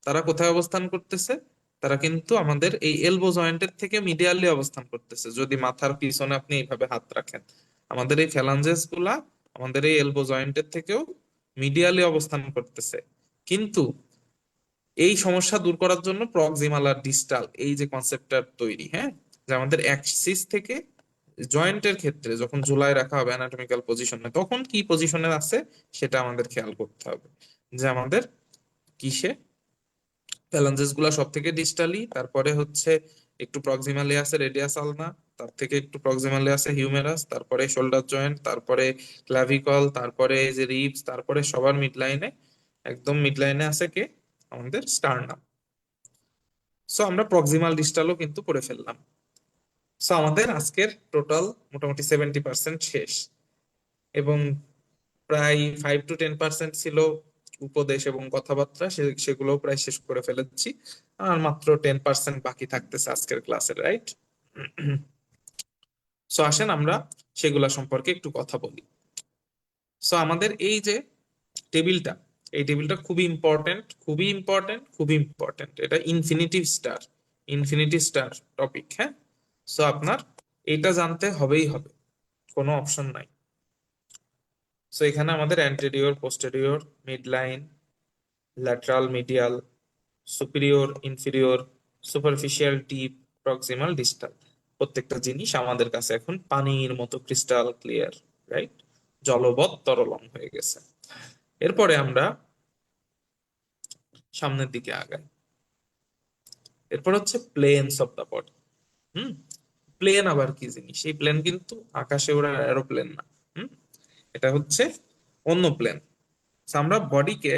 তারা কোথায় অবস্থান করতেছে? তারা কিন্তু আমাদের এই এলবো জয়েন্টের থেকে মিডিয়ালি অবস্থান করতেছে। যদি মাথার পিছনে আপনি এইভাবে হাত রাখেন, আমাদের এই ফ্যালাঞ্জেস গুলা আমাদের এই এলবো জয়েন্টের থেকেও মিডিয়ালি অবস্থান করতেছে। কিন্তু এই সমস্যা দূর করার জন্য প্রক্সিমাল আর ডিস্টাল এই যে কনসেপ্টটা তৈরি, হ্যাঁ, যে আমাদের অ্যাক্সিস থেকে জয়েন্টের ক্ষেত্রে যখন ঝুলায় রাখা হবে অ্যানাটমিক্যাল পজিশনে, তখন কি পজিশনে আছে সেটা আমাদের খেয়াল করতে হবে। যে আমাদের কিসে ফ্যালাঞ্জেস গুলা সব থেকে ডিস্টালি, তারপরে হচ্ছে একটু প্রক্সিমালি আছে রেডিয়াস আলনা, তার থেকে একটু প্রক্সিমালি আছে হিউমেরাস, তারপরে শোল্ডার জয়েন্ট, তারপরে ক্লাভিকল, তারপরে এই যে রিবস, তারপরে সবার মিড লাইনে, একদম মিড লাইনে আছে কে, আমাদের স্টার্নাম। সো আমরা প্রক্সিমাল ডিস্টালও কিন্তু করে ফেললাম। সো আমাদের আজকের টোটাল মোটামুটি 70% শেষ, এবং প্রায় 5 to 10% ছিল উপদেশ এবং কথাবার্তা, সেগুলো প্রায় শেষ করে ফেলেছি। আর মাত্র 10% বাকি থাকতেছে আজকের ক্লাসে, রাইট? সো আসেন আমরা সেগুলা সম্পর্কে একটু কথা বলি। সো আমাদের এই যে টেবিলটা, এই টেবিলটা খুবই ইম্পর্টেন্ট, খুবই ইম্পর্টেন্ট, খুবই ইম্পর্টেন্ট। এটা infinitive star, infinity star topic, হ্যাঁ। সো আপনার এটা জানতে হবেই হবে, কোনো অপশন নাই। সো এখানে আমাদের anterior, posterior, mid line, lateral, medial, superior, inferior, superficial, deep, proximal, distal, প্রত্যেকটা জিনিস আমাদের কাছে এখন পানির মতো ক্রিস্টাল ক্লিয়ার, রাইট? জলবৎ তরলং হয়ে গেছে। এরপরে আমরা সামনের দিকে আগাই। এরপর হচ্ছে planes of the body. Hmm. Plane আবার কি জিনিস? এই প্লেন কিন্তু আকাশে ওড়ার এরোপ্লেন না। হুম। এটা হচ্ছে অন্য প্লেন। আমরা বডিকে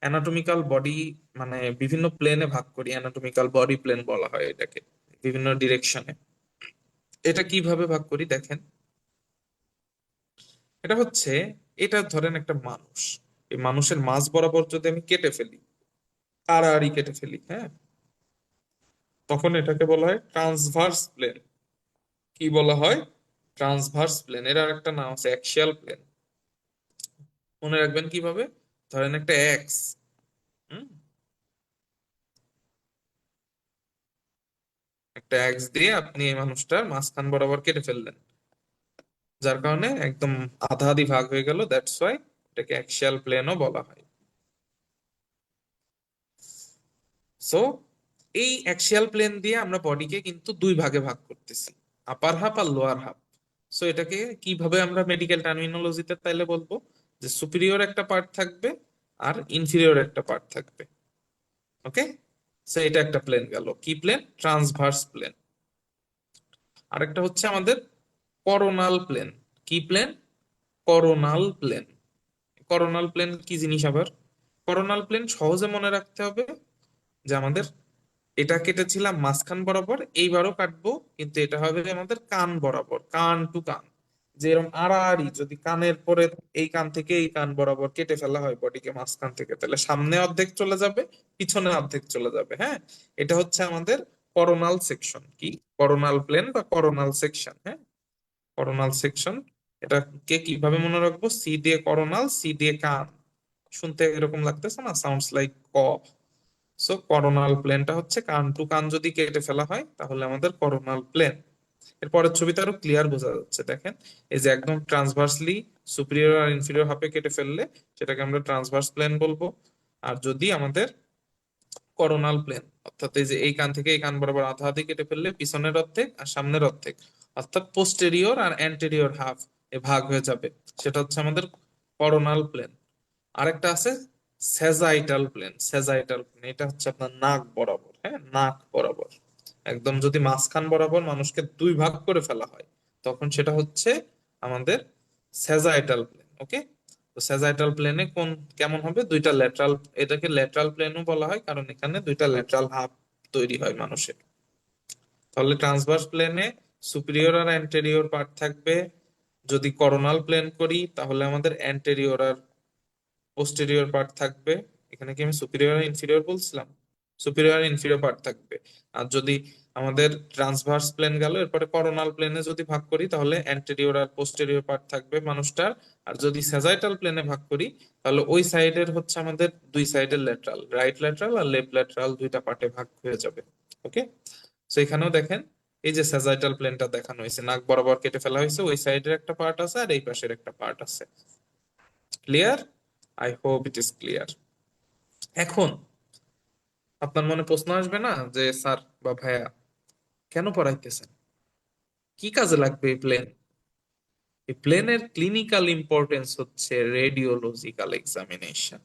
অ্যানাটমিক্যাল বডি মানে বিভিন্ন প্লেনে ভাগ করি, অ্যানাটমিক্যাল বডি প্লেন বলা হয় এটাকে, বিভিন্ন ডিরেকশনে। এটা কিভাবে ভাগ করি দেখেন। এটা হচ্ছে, এটা ধরেন একটা মানুষ, এই মানুষের মাঝ বরাবর যদি আমি কেটে ফেলি, আড়াআড়ি কেটে ফেলি, হ্যাঁ, তখন এটাকে বলা হয় ট্রান্সভার্স প্লেন। কি বলা হয়? Transverse plane. এর আর একটা নাম আছে অ্যাক্সিয়াল প্লেন। মনে রাখবেন কিভাবে? ধরেন একটা এক্স, হুম, একটা এক্স দিয়ে আপনি এই মানুষটার মাঝখান বরাবর কেটে ফেললেন, যার কারণে একদম আধা আধি ভাগ হয়ে গেল, দ্যাটস ওয়াই এটাকে অ্যাক্সিয়াল প্লেনও বলা হয়। সো এই অ্যাক্সিয়াল প্লেন দিয়ে আমরা বডিকে কিন্তু দুই ভাগে ভাগ করতেছি, আপার হাফ আর লোয়ার হাফ। সো এটাকে কিভাবে আমরা মেডিকেল টার্মিনোলজিতে তাইলে বলবো, যে সুপিরিয়র একটা পার্ট থাকবে আর ইনফিরিয়র একটা পার্ট থাকবে। ওকে। সো এটা একটা প্লেন গেল, কি প্লেন? Transverse plane. আরেকটা হচ্ছে আমাদের করোনাল প্লেন। কি plane? Coronal plane. Coronal plane কি জিনিস আবার? করোনাল প্লেন সহজে মনে রাখতে হবে, যে আমাদের এটা কেটেছিলাম মাঝখান বরাবর, এইবারও কাটবো, কিন্তু এটা হবে আমাদের কান বরাবর, কান টু কান। যে এরকম আড়াআড়ি যদি কানের পরে এই কান থেকে এই কান বরাবর কেটে ফেলা হয় বডিকে মাঝখান থেকে, তাহলে সামনে অর্ধেক চলে যাবে, পিছনে অর্ধেক চলে যাবে, হ্যাঁ। এটা হচ্ছে আমাদের করোনাল সেকশন। কি? করোনাল প্লেন বা করোনাল সেকশন, হ্যাঁ। Coronal section. এটাকে কিভাবে মনে রাখবো? সি দিয়ে করোনাল, সি দিয়ে কান। শুনতে এরকম লাগতেছে না? সাউন্ডস লাইক ক। সো করোনাল প্লেনটা হচ্ছে কান টু কান যদি কেটে ফেলা হয় তাহলে আমাদের করোনাল প্লেন। এর পরের ছবিতে আরো ক্লিয়ার বোঝা যাচ্ছে, দেখেন। এই যে একদম ট্রান্সভার্সলি সুপিরিয়র আর ইনফিরিয়র হাফে কেটে ফেললে সেটাকে আমরা ট্রান্সভার্স প্লেন বলবো। আর যদি আমাদের করোনাল প্লেন, অর্থাৎ এই যে এই কান থেকে এই কান বরাবর আধা আধি কেটে ফেললে পিছনের অর্ধেক আর সামনের অর্ধেক, অর্থাৎ পোস্টেরিয়র আর অ্যান্টেরিয়র হাফ এ ভাগ হয়ে যাবে, সেটা হচ্ছে আমাদের করোনাল প্লেন। আরেকটা আছে সেজাইটাল প্লেন। সেজাইটাল প্লেন এটা হচ্ছে আপনার নাক বরাবর, হ্যাঁ, নাক বরাবর। একদম যদি মাঝখান বরাবর মানুষকে দুই ভাগ করে ফেলা হয়, তখন সেটা হচ্ছে আমাদের সেজাইটাল প্লেন। ওকে। তো সেজাইটাল প্লেনে কোন কেমন হবে? দুইটা ল্যাটারাল, এটাকে ল্যাটারাল প্লেনও বলা হয় কারণ এখানে দুইটা ল্যাটারাল হাফ তৈরি হয় মানুষের। তাহলে ট্রান্সভার্স প্লেনে সুপিরিয়র আর অ্যান্টেরিয়র পার্ট থাকবে। যদি করোনাল প্লেন করি তাহলে আমাদের অ্যান্টেরিয়র আর পোস্টেরিয়র পার্ট থাকবে। এখানে কি আমি সুপিরিয়র আর ইনফিরিয়র বলছিলাম? সুপিরিয়র আর ইনফিরিয়র পার্ট থাকবে। আর যদি আমাদের ট্রান্সভার্স প্লেন গেল, এরপরে করোনাল প্লেনে যদি ভাগ করি তাহলে অ্যান্টেরিয়র আর পোস্টেরিয়র পার্ট থাকবে মানুষটার। আর যদি স্যাজাইটাল প্লেনে ভাগ করি তাহলে ওই সাইডের হচ্ছে আমাদের দুই সাইডের ল্যাটারাল, রাইট ল্যাটারাল আর লেফট ল্যাটারাল দুইটা পার্টে ভাগ হয়ে যাবে। ওকে। তো এখানেও দেখেন, এই যে স্যাজাইটাল প্লেনটা দেখানো হয়েছে, নাক বরাবর কেটে ফেলা হয়েছে, ওই সাইডের একটা পার্ট আছে আর এই পাশের একটা পার্ট আছে। Clear? I hope it is clear. এখন আপনার মনে প্রশ্ন আসবে না যে স্যার বা ভাইয়া কেন পড়াইতেছেন? কি কাজে লাগবে এই প্লেন? এই প্লেনের ক্লিনিক্যাল ইম্পর্টেন্স হচ্ছে রেডিওলজিক্যাল এক্সামিনেশন।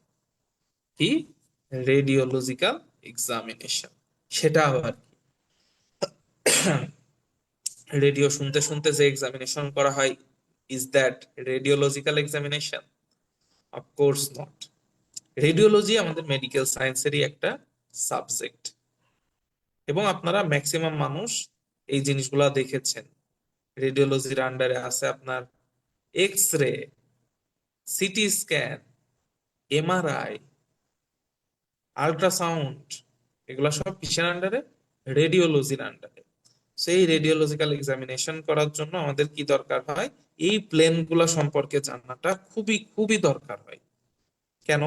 কি? Radiological examination. সেটা আবার রেডিও শুনতে শুনতে যে এক্সামিনেশন করা হয়, is that radiological examination? Of course not. Radiology আমাদের মেডিকেল সায়েন্সেরই একটা সাবজেক্ট, এবং আপনারা ম্যাক্সিমাম মানুষ এই জিনিসগুলা দেখেছেন। রেডিওলজির আন্ডারে আছে আপনার X ray, CT scan, MRI, ultrasound. এগুলা সব কিসের আন্ডারে? রেডিওলজির আন্ডারে। সেই রেডিওলজিক্যাল এক্সামিনেশন করার জন্য আমাদের কি দরকার হয়? এই প্লেন গুলা সম্পর্কে জানাটা খুবই খুবই দরকার হয়। কেন?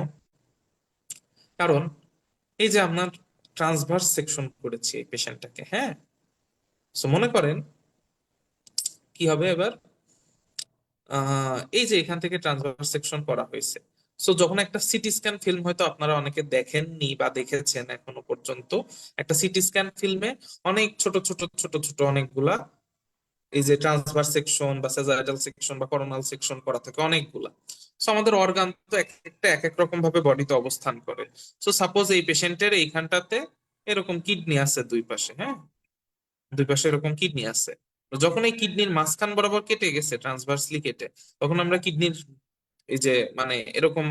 কারণ এই যে আপনার ট্রান্সভার্স সেকশন করেছি এই পেশেন্টটাকে, হ্যাঁ। সো মনে করেন কি হবে এবার, এই যে এখান থেকে ট্রান্সভার্স সেকশন করা হয়েছে। সো যখন একটা সিটি স্ক্যান ফিল্ম, হয়তো আপনারা অনেকে দেখেননি বা দেখেছেন এখনো পর্যন্ত, একটা সিটি স্ক্যান ফিল্মে অনেক ছোট ছোট ছোট ছোট অনেকগুলা এই যে ট্রান্সভার্স সেকশন বা সেজাইটাল সেকশন বা করোনাল সেকশন করা থাকে অনেকগুলা। সো আমাদের অর্গান তো এক একটা এক এক রকম ভাবে বডিতে অবস্থান করে। সো সাপোজ এই পেশেন্টের এইখানটাতে এরকম কিডনি আছে দুই পাশে, হ্যাঁ, দুই পাশে এরকম কিডনি আছে। তো যখন এই কিডনির মাঝখান বরাবর কেটে গেছে, ট্রান্সভার্সলি কেটে, তখন আমরা কিডনির এই যে মানে এরকম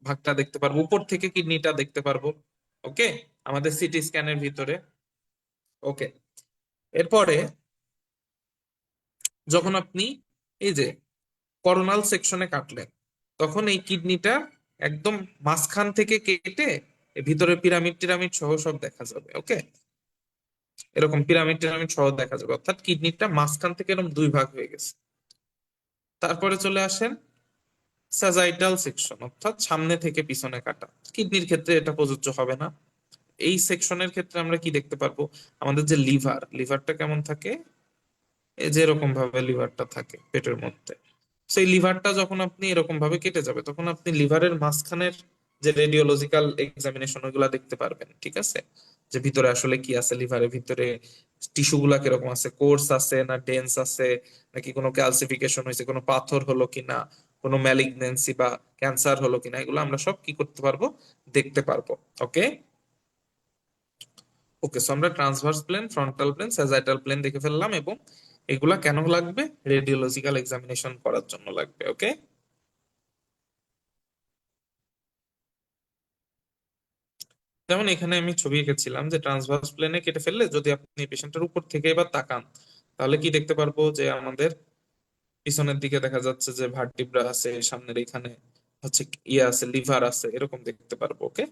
ভাগটা দেখতে পারবো, উপর থেকে কিডনিটা দেখতে পারবো। ওকে, আমাদের সিটি স্ক্যানের ভিতরে। ওকে, এরপরে যখন আপনি এই যে করোনাল সেকশনে কাটলেন, তখন এই কিডনিটা একদম মাঝখান থেকে কেটে এর ভিতরে পিরামিড টিরামিড সহ সব দেখা যাবে। ওকে, এরকম পিরামিড টিরামিড সহ দেখা যাবে, অর্থাৎ কিডনিটা মাঝখান থেকে এরকম দুই ভাগ হয়ে গেছে। তারপরে চলে আসেন স্যাজাইটাল সেকশন, অর্থাৎ সামনে থেকে পিছনে কাটা। কিডনির ক্ষেত্রে এটা প্রযোজ্য হবে না। এই সেকশনের ক্ষেত্রে আমরা কি দেখতে পারবো? আমাদের যে লিভারটা কেমন থাকে, এই যে এরকম ভাবে লিভারটা থাকে পেটের মধ্যে। সেই লিভারটা যখন আপনি এরকম ভাবে কেটে যাবে, তখন আপনি লিভারের মাঝখানের যে রেডিওলজিক্যাল এক্সামিনেশন ওইগুলা দেখতে পারবেন, ঠিক আছে? যে ভিতরে আসলে কি আছে, লিভারের ভিতরে টিস্যু গুলা কিরকম আছে, কোর্স আছে না ডেন্স আছে, নাকি কোনো ক্যালসিফিকেশন হয়েছে, কোনো পাথর হলো কিনা, কোনো ম্যালিগনেন্সি বা ক্যান্সার হলো কিনা, এগুলো আমরা সব কি করতে পারবো? দেখতে পারবো। ওকে। ওকে, সো আমরা transverse plane, frontal plane, sagittal plane দেখে ফেললাম, এবং এগুলা কেন লাগবে? রেডিওলজিক্যাল এক্সামিনেশন করার জন্য লাগবে। ওকে, যেমন এখানে আমি ছবি এঁকেছিলাম যে ট্রান্সভার্স প্লেনে কেটে ফেললে যদি আপনি পেশেন্টের উপর থেকে এবার তাকান, তাহলে কি দেখতে পারবো? যে আমাদের পিছনের দিকে দেখা যাচ্ছে যে ভার্টিব্রা আছে, সামনের এখানে হচ্ছে ইয়ে আছে, লিভার আছে, এরকম দেখতে পারবো। ওকে,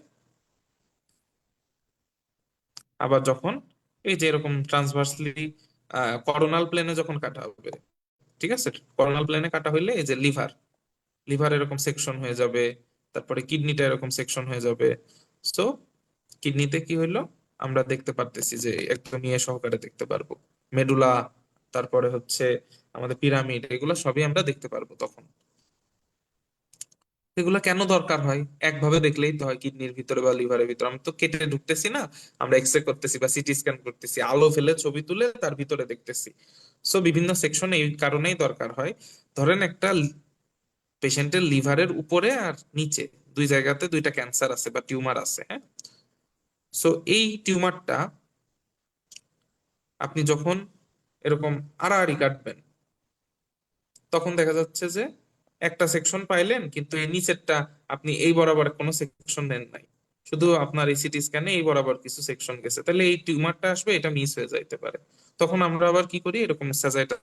আবার যখন এই যে এরকম ট্রান্সভার্সলি করোনাল প্লেনে যখন কাটা হবে, ঠিক আছে, করোনাল প্লেনে কাটা হইলে এই যে লিভার, লিভার এরকম সেকশন হয়ে যাবে, তারপরে কিডনিটা এরকম সেকশন হয়ে যাবে। সো কিডনিতে কি হইলো, আমরা দেখতে পারতেছি যে একদম ইয়ে সহকারে দেখতে পারবো মেডুলা, তারপরে হচ্ছে আমাদের পিরামিড, এগুলো সবই আমরা দেখতে পারবো তখন। এগুলো কেন দরকার হয়? একভাবে দেখলেই তো হয়, কিডনির ভিতরে বা লিভারের ভিতরে আমি তো কেটে ঢুকতেছি না, আমরা এক্সরে করতেছি বা সিটি স্ক্যান করতেছি, আলো ফেলে ছবি তুলে তার ভিতরে দেখতেছি। সো বিভিন্ন সেকশন এই কারণেই দরকার হয়। ধরেন একটা পেশেন্টের লিভারের উপরে আর নিচে দুই জায়গাতে দুইটা ক্যান্সার আছে বা টিউমার আছে, হ্যাঁ। সো এই টিউমারটা আপনি যখন এরকম আড়াআড়ি কাটবেন, তখন দেখা যাচ্ছে যে একটা সেকশন পাইলেন, কিন্তু এই নিচেরটা আপনি এই বরাবর কোনো সেকশন নেন নাই, শুধু আপনার এই সিটি স্ক্যানে এই বরাবর কিছু সেকশন গেছে, তাহলে এই টিউমারটা আসবে, এটা মিস হয়ে যাইতে পারে। তখন আমরা আবার কি করি, এরকম স্যাজাইটাল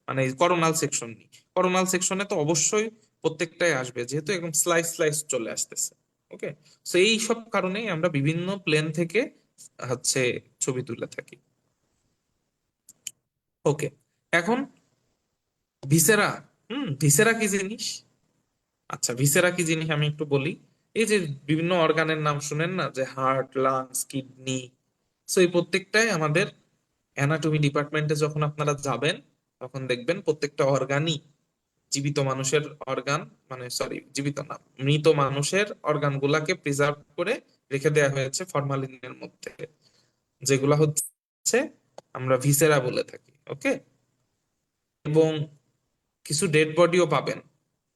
মানে করোনাল সেকশন নিই। করোনাল সেকশনে তো অবশ্যই প্রত্যেকটাই আসবে, যেহেতু একদম স্লাইস স্লাইস চলে আসতেছে। ওকে, তো এই সব কারণেই আমরা বিভিন্ন প্লেন থেকে হচ্ছে ছবি তুলে থাকি। ওকে, এখন ভিসেরা। ভিসেরা কি জিনিস? আচ্ছা, ভিসেরা কি জিনিস আমি একটু বলি। এই যে বিভিন্ন অর্গানের নাম শুনেন না, যে হার্ট, লাংস, কিডনি, সো এই প্রত্যেকটাই আমাদের অ্যানাটমি ডিপার্টমেন্টে যখন আপনারা যাবেন, তখন দেখবেন প্রত্যেকটা অর্গানই জীবিত মানুষের অর্গান, মানে সরি জীবিত না, মৃত মানুষের অর্গান গুলাকে প্রিজার্ভ করে রেখে দেওয়া হয়েছে ফরমালিনের মধ্যে, যেগুলা হচ্ছে আমরা ভিসেরা বলে থাকি। ওকে, এবং কিছু ডেড বডিও পাবেন,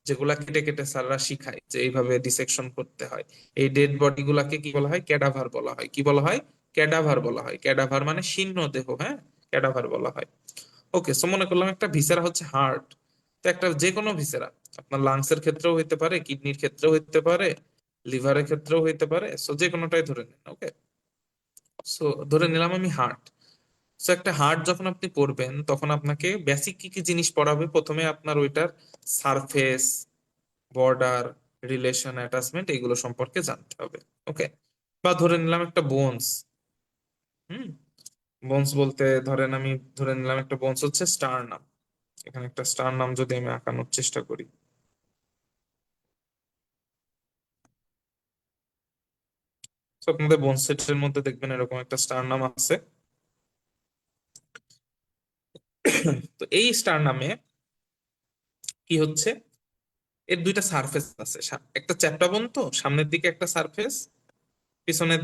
যেগুলা কেটে কেটে স্যাররা শিখায় যে এইভাবে ডিসেকশন করতে হয়। এই ডেড বডি গুলাকে কি বলা হয়? ক্যাডাভার বলা হয়। কি বলা হয়? ক্যাডাভার বলা হয়। ক্যাডাভার মানে শীর্ণ দেহ, হ্যাঁ, ক্যাডাভার বলা হয়। ওকে, সো মনে করলাম একটা ভিসেরা হচ্ছে হার্ট। তো একটা যে কোনো ভিসেরা, আপনার লাংসের ক্ষেত্রেও হইতে পারে, কিডনির ক্ষেত্রেও হইতে পারে, লিভারের ক্ষেত্রেও হইতে পারে, সো যে কোনোটাই ধরে নিন। ওকে, সো ধরে নিলাম আমি হার্ট। সো একটা হার্ট যখন আপনি পড়বেন তখন আপনাকে বেসিক কি কি জিনিস পড়াবে? প্রথমে আপনার ওইটার সারফেস, বর্ডার, রিলেশন, অ্যাটাচমেন্ট, এগুলো সম্পর্কে জানতে হবে। ওকে, বা ধরে নিলাম একটা বোনস। হুম, বোনস বলতে ধরেন আমি ধরে নিলাম একটা বোনস হচ্ছে স্টারনাম। এখানে একটা স্টারনাম যদি আমি আঁকানোর চেষ্টা করি, তো আপনাদের বোন সেটের মধ্যে দেখবেন এরকম একটা স্টারনাম আছে। তো এই স্টারনামে কি হচ্ছে? এর দুইটা সারফেস আছে। একটা চ্যাপ্টা বোন, তো সামনের দিকে একটা সারফেস, পিছনের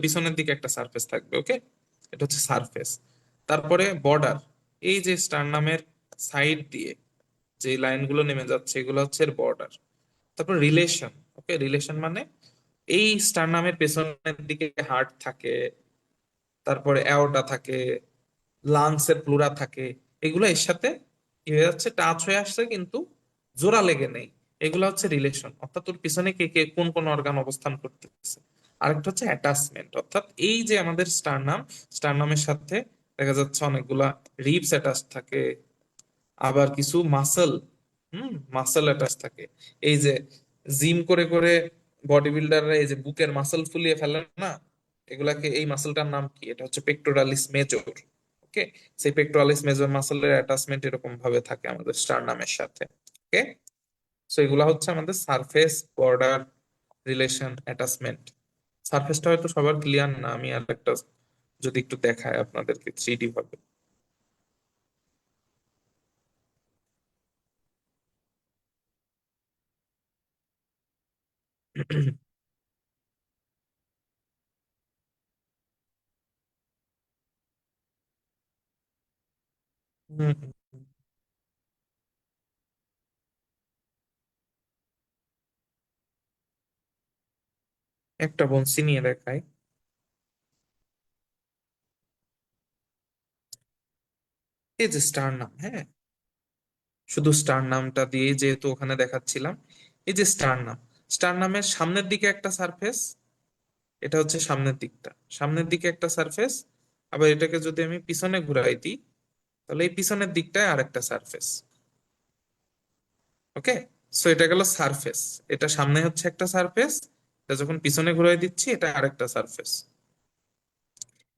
পিছনের দিকে একটা সারফেস থাকবে। ওকে, এটা হচ্ছে সারফেস। তারপরে বর্ডার, এই যে স্টারনামের সাইড দিয়ে যে লাইনগুলো নেমে যাচ্ছে এগুলো হচ্ছে এর বর্ডার। তারপর রিলেশন। ওকে, রিলেশন মানে এই স্টারনামের পেছনের দিকে হার্ট থাকে, তারপরে অ্যাওর্টা থাকে, লাংস এর প্লুরা থাকে। এগুলো এর সাথে কি হয়ে যাচ্ছে? টাচ হয়ে আসছে, কিন্তু জোড়া লেগে নেই। এগুলো হচ্ছে রিলেশন, অর্থাৎ ওর পিছনে কে কে কোন কোন অর্গান অবস্থান করতেছে। আরেকটা হচ্ছে অ্যাটাচমেন্ট, অর্থাৎ এই যে আমাদের স্টারনাম, স্টারনামের সাথে দেখা যাচ্ছে অনেকগুলা রিবস অ্যাটাচ থাকে, আবার কিছু মাসল, মাসল অ্যাটাচ থাকে। এই যে জিম করে করে বডি বিল্ডাররা এই যে বুকের মাসল ফুলিয়ে ফেলে না, এগুলাকে, এই মাসলটার নাম কি? এটা হচ্ছে পেক্টোরালিস মেজর। ওকে, সেই পেক্টোরালিস মেজর মাসলের অ্যাটাচমেন্ট এরকম ভাবে থাকে আমাদের স্টারনামের সাথে। ওকে, সো এগুলা হচ্ছে আমাদের সারফেস, বর্ডার, রিলেশন, অ্যাটাচমেন্ট। সারফেসটা হয়তো সবার ক্লিয়ার না, আমি আর একটা যদি একটু দেখায় আপনাদেরকে 3D ভাবে। হুম, একটা বনসি নিয়ে দেখায়। এই যে স্টার নাম, হ্যাঁ, শুধু স্টার নামটা দিয়ে যেহেতু ওখানে দেখাচ্ছিলাম, এই যে স্টার নাম, স্টার নামের সামনের দিকে একটা সারফেস, এটা হচ্ছে সামনের দিকটা, সামনের দিকে একটা সারফেস। আবার এটাকে যদি আমি পিছনে ঘুরাই দিই, তাহলে এই পিছনের দিকটায় আরেকটা সারফেস। ওকে, সো এটা গেল সারফেস। এটা সামনে হচ্ছে একটা সারফেস, এটা যখন পিছনে ঘুরাই দিচ্ছি এটা আরেকটা সারফেস।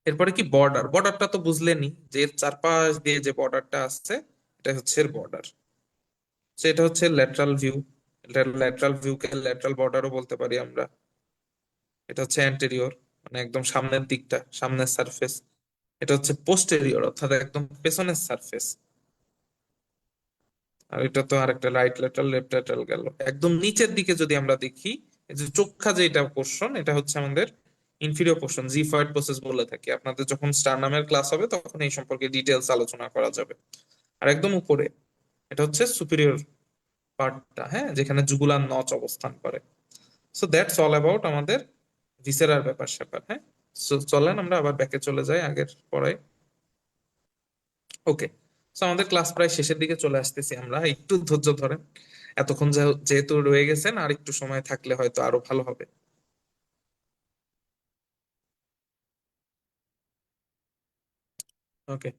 এরপরে কি বর্ডার? বর্ডারটা তো বুঝলেনই, যে এর চারপাশ দিয়ে যে বর্ডারটা আসছে, এটা হচ্ছে এর বর্ডার। সেটা হচ্ছে ল্যাটারাল ভিউ। ল্যাটারাল ভিউকে ল্যাটারাল বর্ডারও বলতে পারি আমরা। এটা হচ্ছে অ্যান্টেরিয়র, মানে একদম সামনের দিকটা, সামনের সারফেস। এটা হচ্ছে পোস্টেরিয়র, অর্থাৎ একদম পেছনের সারফেস। আর এটা তো আরেকটা রাইট ল্যাটারাল, লেফট ল্যাটারাল গেল। একদম নিচের দিকে যদি আমরা দেখি, এই যে চোখা যে এটা পোর্শন, এটা হচ্ছে আমাদের ইনফিরিয়র পোর্শন, জিফয়েড প্রসেস বলে থাকি। আপনাদের যখন স্টারনামের ক্লাস হবে তখন এই সম্পর্কে ডিটেলস আলোচনা করা যাবে। আর একদম উপরে এটা হচ্ছে সুপিরিয়র পার্টটা, হ্যাঁ, যেখানে জুগুলার নচ অবস্থান করে। সো দ্যাটস অল অ্যাবাউট আমাদের ভিসেরার ব্যাপার স্যাপার। হ্যাঁ, সো চলেন আমরা আবার ব্যাকে চলে যাই আগের পড়ায়। ওকে, সো আমাদের ক্লাস প্রায় শেষের দিকে চলে আসতেছি আমরা, একটু ধৈর্য ধরেন। এতক্ষণ যেহেতু রয়ে গেছেন, আর একটু সময় থাকলে হয়তো আরো ভালো হবে। ওকে,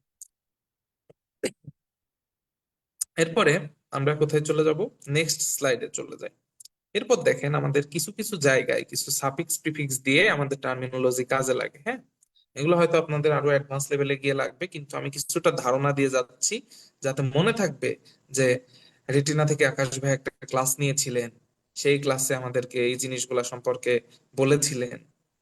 এরপরে আমরা কোথায় চলে যাব? নেক্সট স্লাইডে চলে যাই। এরপর দেখেন আমাদের কিছু কিছু জায়গায় কিছু সাফিক্স প্রিফিক্স দিয়ে আমাদের টার্মিনোলজি কাজে লাগে। হ্যাঁ, এগুলো হয়তো আপনাদের আরো অ্যাডভান্স লেভেলে গিয়ে লাগবে, কিন্তু আমি কিছুটা ধারণা দিয়ে যাচ্ছি যাতে মনে থাকবে যে রেটিনা থেকে আকাশ ভাই একটা ক্লাস নিয়েছিলেন, সেই ক্লাসে আমাদেরকে এই জিনিসগুলা সম্পর্কে বলেছিলেন।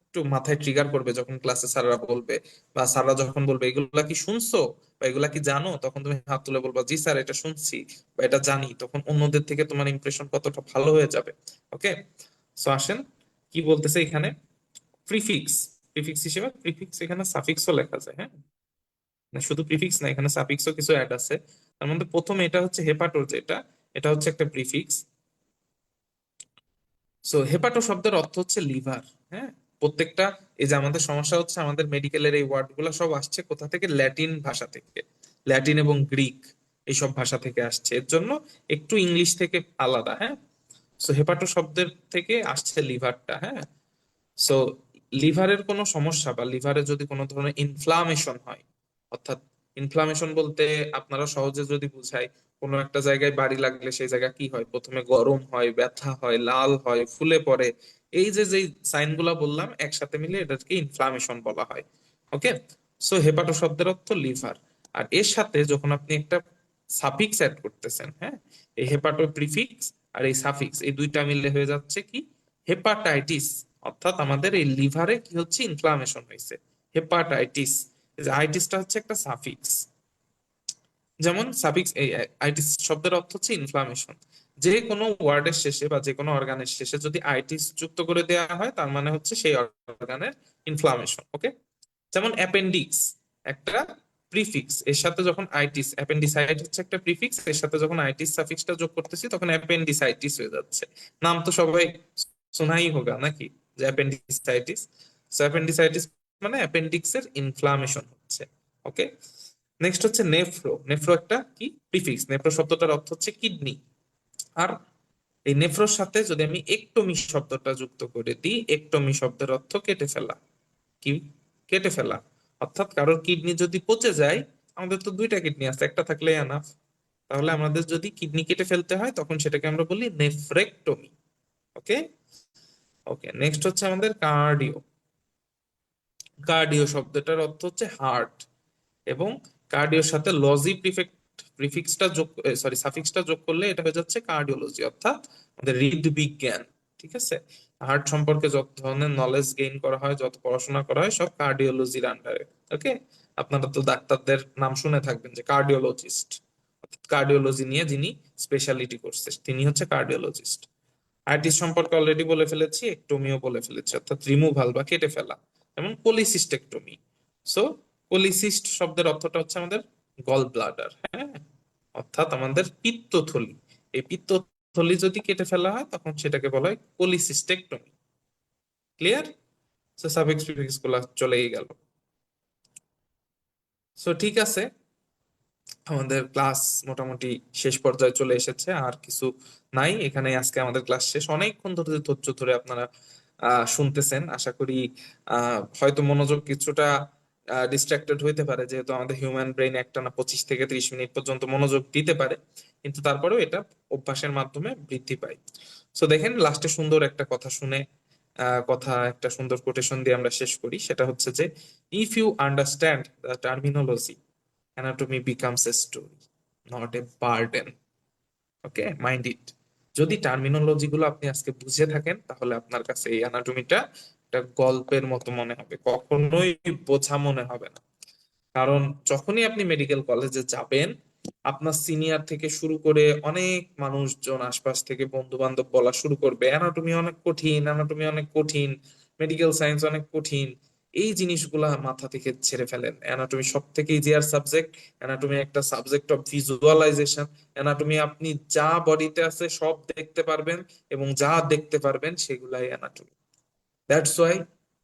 একটু মাথায় ট্রিগার করবে যখন ক্লাসে স্যাররা বলবে, বা স্যাররা যখন বলবে এগুলা কি শুনছো বা এগুলা কি জানো, তখন তুমি হাত তুলে বলবা জি স্যার এটা শুনছি বা এটা জানি। তখন অন্যদের থেকে তোমার ইমপ্রেশন কতটা ভালো হয়ে যাবে। ওকে, সো আসেন, কি বলতেছে এখানে? প্রিফিক্স, প্রিফিক্স হিসেবে প্রিফিক্স এখানে সাফিক্সও লেখা যায়। হ্যাঁ, মানে শুধু প্রিফিক্স না, এখানে সাফিক্সও কিছু অ্যাড আছে। তার মধ্যে প্রথমে এটা হচ্ছে হেপাটো, যেটা এটা হচ্ছে একটা প্রিফিক্স। সো হেপাটো শব্দের অর্থ হচ্ছে লিভার। হ্যাঁ, প্রত্যেকটা, এই যে আমাদের সমস্যা হচ্ছে, আমাদের মেডিকেলের এই ওয়ার্ড গুলো সব আসছে কোথা থেকে? ল্যাটিন ভাষা থেকে, ল্যাটিন এবং গ্রিক এইসব ভাষা থেকে আসছে, এর জন্য একটু ইংলিশ থেকে আলাদা। হ্যাঁ, সো হেপাটো শব্দের থেকে আসছে লিভারটা। হ্যাঁ, সো লিভারের কোনো সমস্যা বা লিভারে যদি কোনো ধরনের ইনফ্লামেশন হয়, অর্থাৎ ইনফ্লামেশন বলতে আপনারা সহজে যদি বুঝাই, কোনো একটা জায়গায় বাড়ি লাগলে সেই জায়গা কি হয়? প্রথমে গরম হয়, ব্যথা হয়, লাল হয়, ফুলে পড়ে। এই যে যেই সাইন গুলা বললাম একসাথে মিলে এটাকে ইনফ্লামেশন বলা হয়। ওকে, সো হেপাটো শব্দের অর্থ লিভার। আর এর সাথে যখন আপনি একটা সাফিক্স অ্যাড করতেছেন, হ্যাঁ, এই হেপাটো প্রিফিক্স আর এই সাফিক্স এই দুইটা মিলে হয়ে যাচ্ছে কি? হেপাটাইটিস। অর্থাৎ আমাদের এই লিভারে কি হচ্ছে? ইনফ্লামেশন হয়েছে, হেপাটাইটিস। এই যে আইটিসটা হচ্ছে একটা সাফিক্স। যেমন সাফিক্স এই আইটিস শব্দের অর্থ হচ্ছে ইনফ্লামেশন। যে কোনো ওয়ার্ডের শেষে বা যে কোনো অর্গানের শেষে যদি আইটিস যুক্ত করে দেওয়া হয়, তার মানে হচ্ছে সেই অর্গানের ইনফ্লামেশন। ওকে, যেমন অ্যাপেন্ডিক্স একটা প্রিফিক্স, এর সাথে যখন আইটিস, অ্যাপেন্ডিসাইট হচ্ছে একটা প্রিফিক্স, এর সাথে যখন আইটিস সাফিক্সটা যোগ করতেছি তখন অ্যাপেন্ডিসাইটিস হয়ে যাচ্ছে। নাম তো সবাই শোনাই হোগা নাকি, যে অ্যাপেন্ডিসাইটিস। অ্যাপেন্ডিসাইটিস মানে অ্যাপেন্ডিক্স এর ইনফ্লামেশন হচ্ছে। ওকে, নেক্সট হচ্ছে নেফ্রো। নেফ্রো একটা কি প্রিফিক্স? নেফ্রো শব্দটার অর্থ হচ্ছে কিডনি। আর এই নেফ্রোর সাথে যদি আমি একটোমি শব্দটা যুক্ত করে দিই, একটোমি শব্দের অর্থ কেটে ফেলা। কি? কেটে ফেলা। অর্থাৎ কারোর কিডনি যদি পচে যায়, আমাদের তো দুইটা কিডনি আছে, একটা থাকলেই এনাফ। তাহলে আমাদের যদি কিডনি কেটে ফেলতে হয় তখন সেটাকে আমরা বলি নেফ্রেক্টমি। ওকে, ওকে, নেক্সট হচ্ছে আমাদের কার্ডিও। কার্ডিও শব্দটার অর্থ হচ্ছে হার্ট, এবং কার্ডিওর সাথে লজি প্রিফিক্সটা যোগ, সরি সাফিক্সটা যোগ করলে এটা হয়ে যাচ্ছে কার্ডিওলজি, অর্থাৎ আমাদের হৃদবিজ্ঞান। ঠিক আছে, হার্ট সম্পর্কে যত ধরনের নলেজ গেইন করা হয়, যত পড়াশোনা করা হয়, সব কার্ডিওলজির আন্ডারে। ওকে, আপনারা তো ডাক্তারদের নাম শুনে থাকবেন যে কার্ডিওলজিস্ট, অর্থাৎ কার্ডিওলজি নিয়ে যিনি স্পেশালিটি করছে তিনি হচ্ছে কার্ডিওলজিস্ট। আইটিস সম্পর্কে অলরেডি বলে ফেলেছি, একটোমিও বলে ফেলেছি, অর্থাৎ রিমুভাল বা কেটে ফেলা, যেমন পলিসিস্টেকটমি। সো পলিসিস্ট শব্দের অর্থটা হচ্ছে আমাদের গল ব্লাডার। হ্যাঁ, অর্থাৎ আমাদের পিত্তথলি। এই পিত্তথলি যদি কেটে ফেলা হয় তখন সেটাকে বলা হয় পলিসিস্টেকটমি। ক্লিয়ার? সো সাফিক্স প্রিফিক্স গুলা চলেই গেল। সো ঠিক আছে, আমাদের ক্লাস মোটামুটি শেষ পর্যায়ে চলে এসেছে, আর কিছু নাই এখানে। আজকে আমাদের ক্লাস শেষ। অনেকক্ষণ ধরে ধৈর্য ধরে আপনারা শুনতেছেন, আশা করি হয়তো মনোযোগ কিছুটা ডিস্ট্রাক্টেড হইতে পারে, যেহেতু আমাদের হিউম্যান ব্রেন একটানা 25 থেকে 30 মিনিট পর্যন্ত মনোযোগ দিতে পারে, কিন্তু তারপরেও এটা অভ্যাসের মাধ্যমে বৃদ্ধি পায়। সো দেখেন, লাস্টে সুন্দর একটা কথা শুনে, কথা একটা সুন্দর কোটেশন দিয়ে আমরা শেষ করি। সেটা হচ্ছে যে, if you understand the terminology, anatomy becomes a story, not a burden. Okay, mind it. যদি টার্মিনোলজি গুলো আপনি আজকে বুঝে থাকেন, তাহলে আপনার কাছে এই অ্যানাটমিটা একটা গল্পের মতো মনে হবে, কখনোই বোঝা মনে হবে না। কারণ যখনই আপনি মেডিকেল কলেজে যাবেন, আপনার সিনিয়র থেকে শুরু করে অনেক মানুষজন, আশপাশ থেকে বন্ধু বান্ধব বলা শুরু করবে, অ্যানাটমি অনেক কঠিন, অ্যানাটমি অনেক কঠিন, মেডিকেল সায়েন্স অনেক কঠিন। এই জিনিসগুলা মাথা থেকে ছেড়ে ফেলেন। অ্যানাটমি সব থেকে ইজিয়ার সাবজেক্ট। অ্যানাটমি একটা সাবজেক্ট অফ ভিজুয়ালাইজেশন। অ্যানাটমি আপনি যা বডিতে আছে সব দেখতে পারবেন, এবং যা দেখতে পারবেন সেগুলাই anatomy. That's why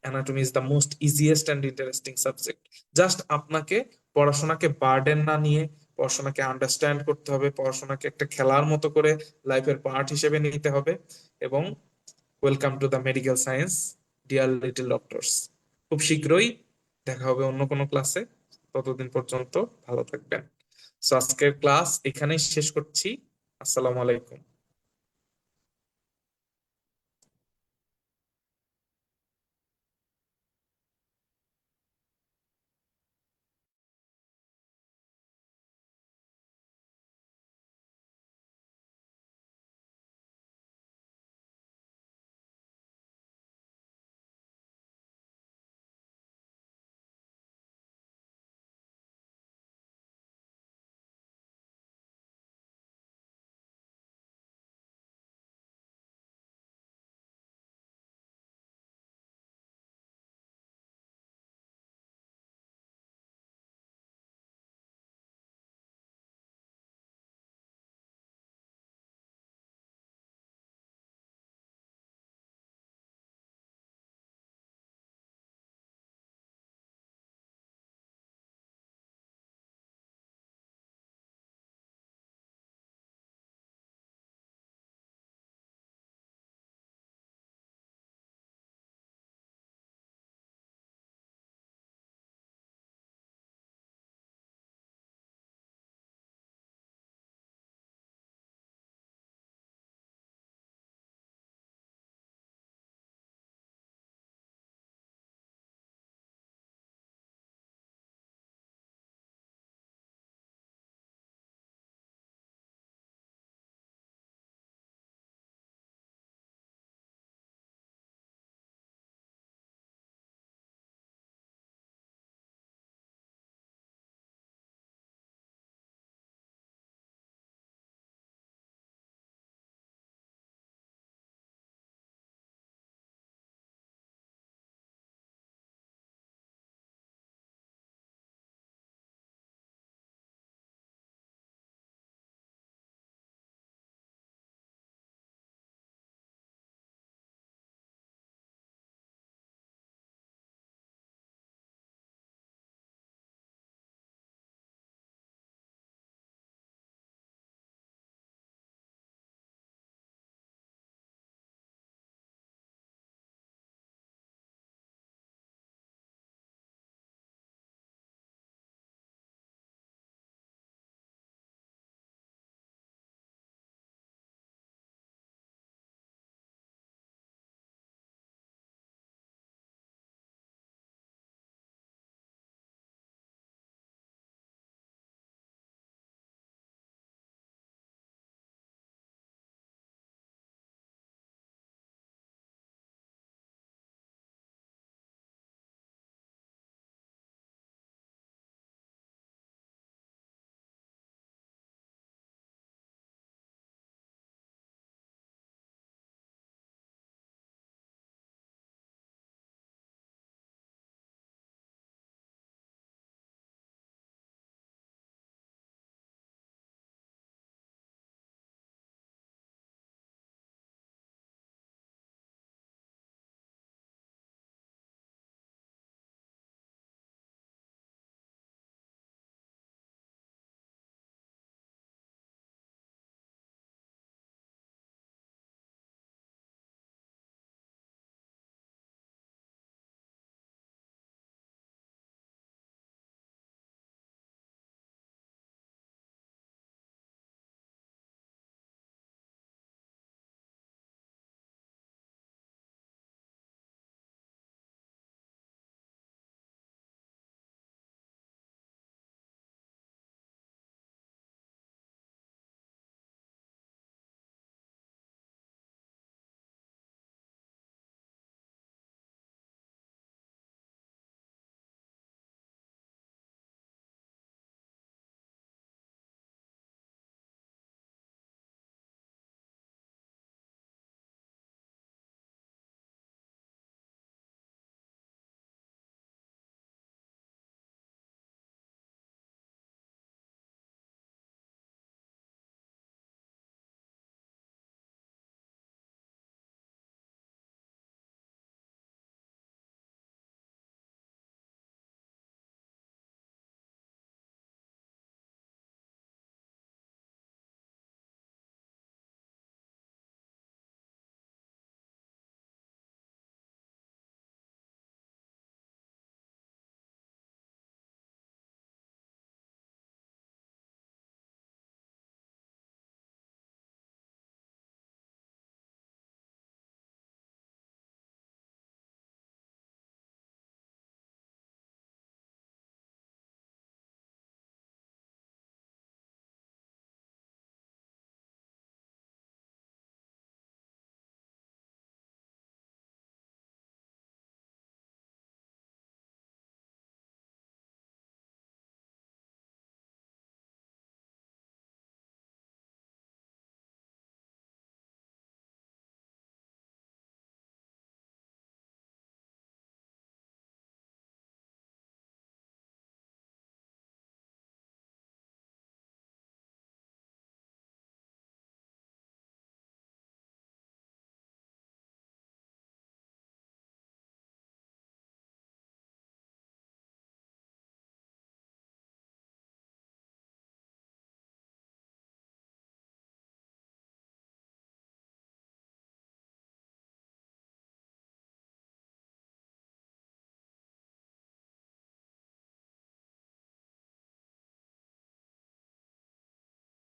anatomy is the most easiest and interesting subject. Just আপনাকে পড়াশোনাকে বার্ডেন না নিয়ে, পড়াশোনাকে আন্ডারস্ট্যান্ড করতে হবে, পড়াশোনাকে একটা খেলার মতো করে লাইফের পার্ট হিসেবে নিতে হবে। এবং welcome to the medical science, dear little doctors. খুব শীঘ্রই দেখা হবে অন্য কোনো ক্লাসে। ততদিন পর্যন্ত ভালো থাকবেন। সো আজকের ক্লাস এখানেই শেষ করছি। আসসালামু আলাইকুম।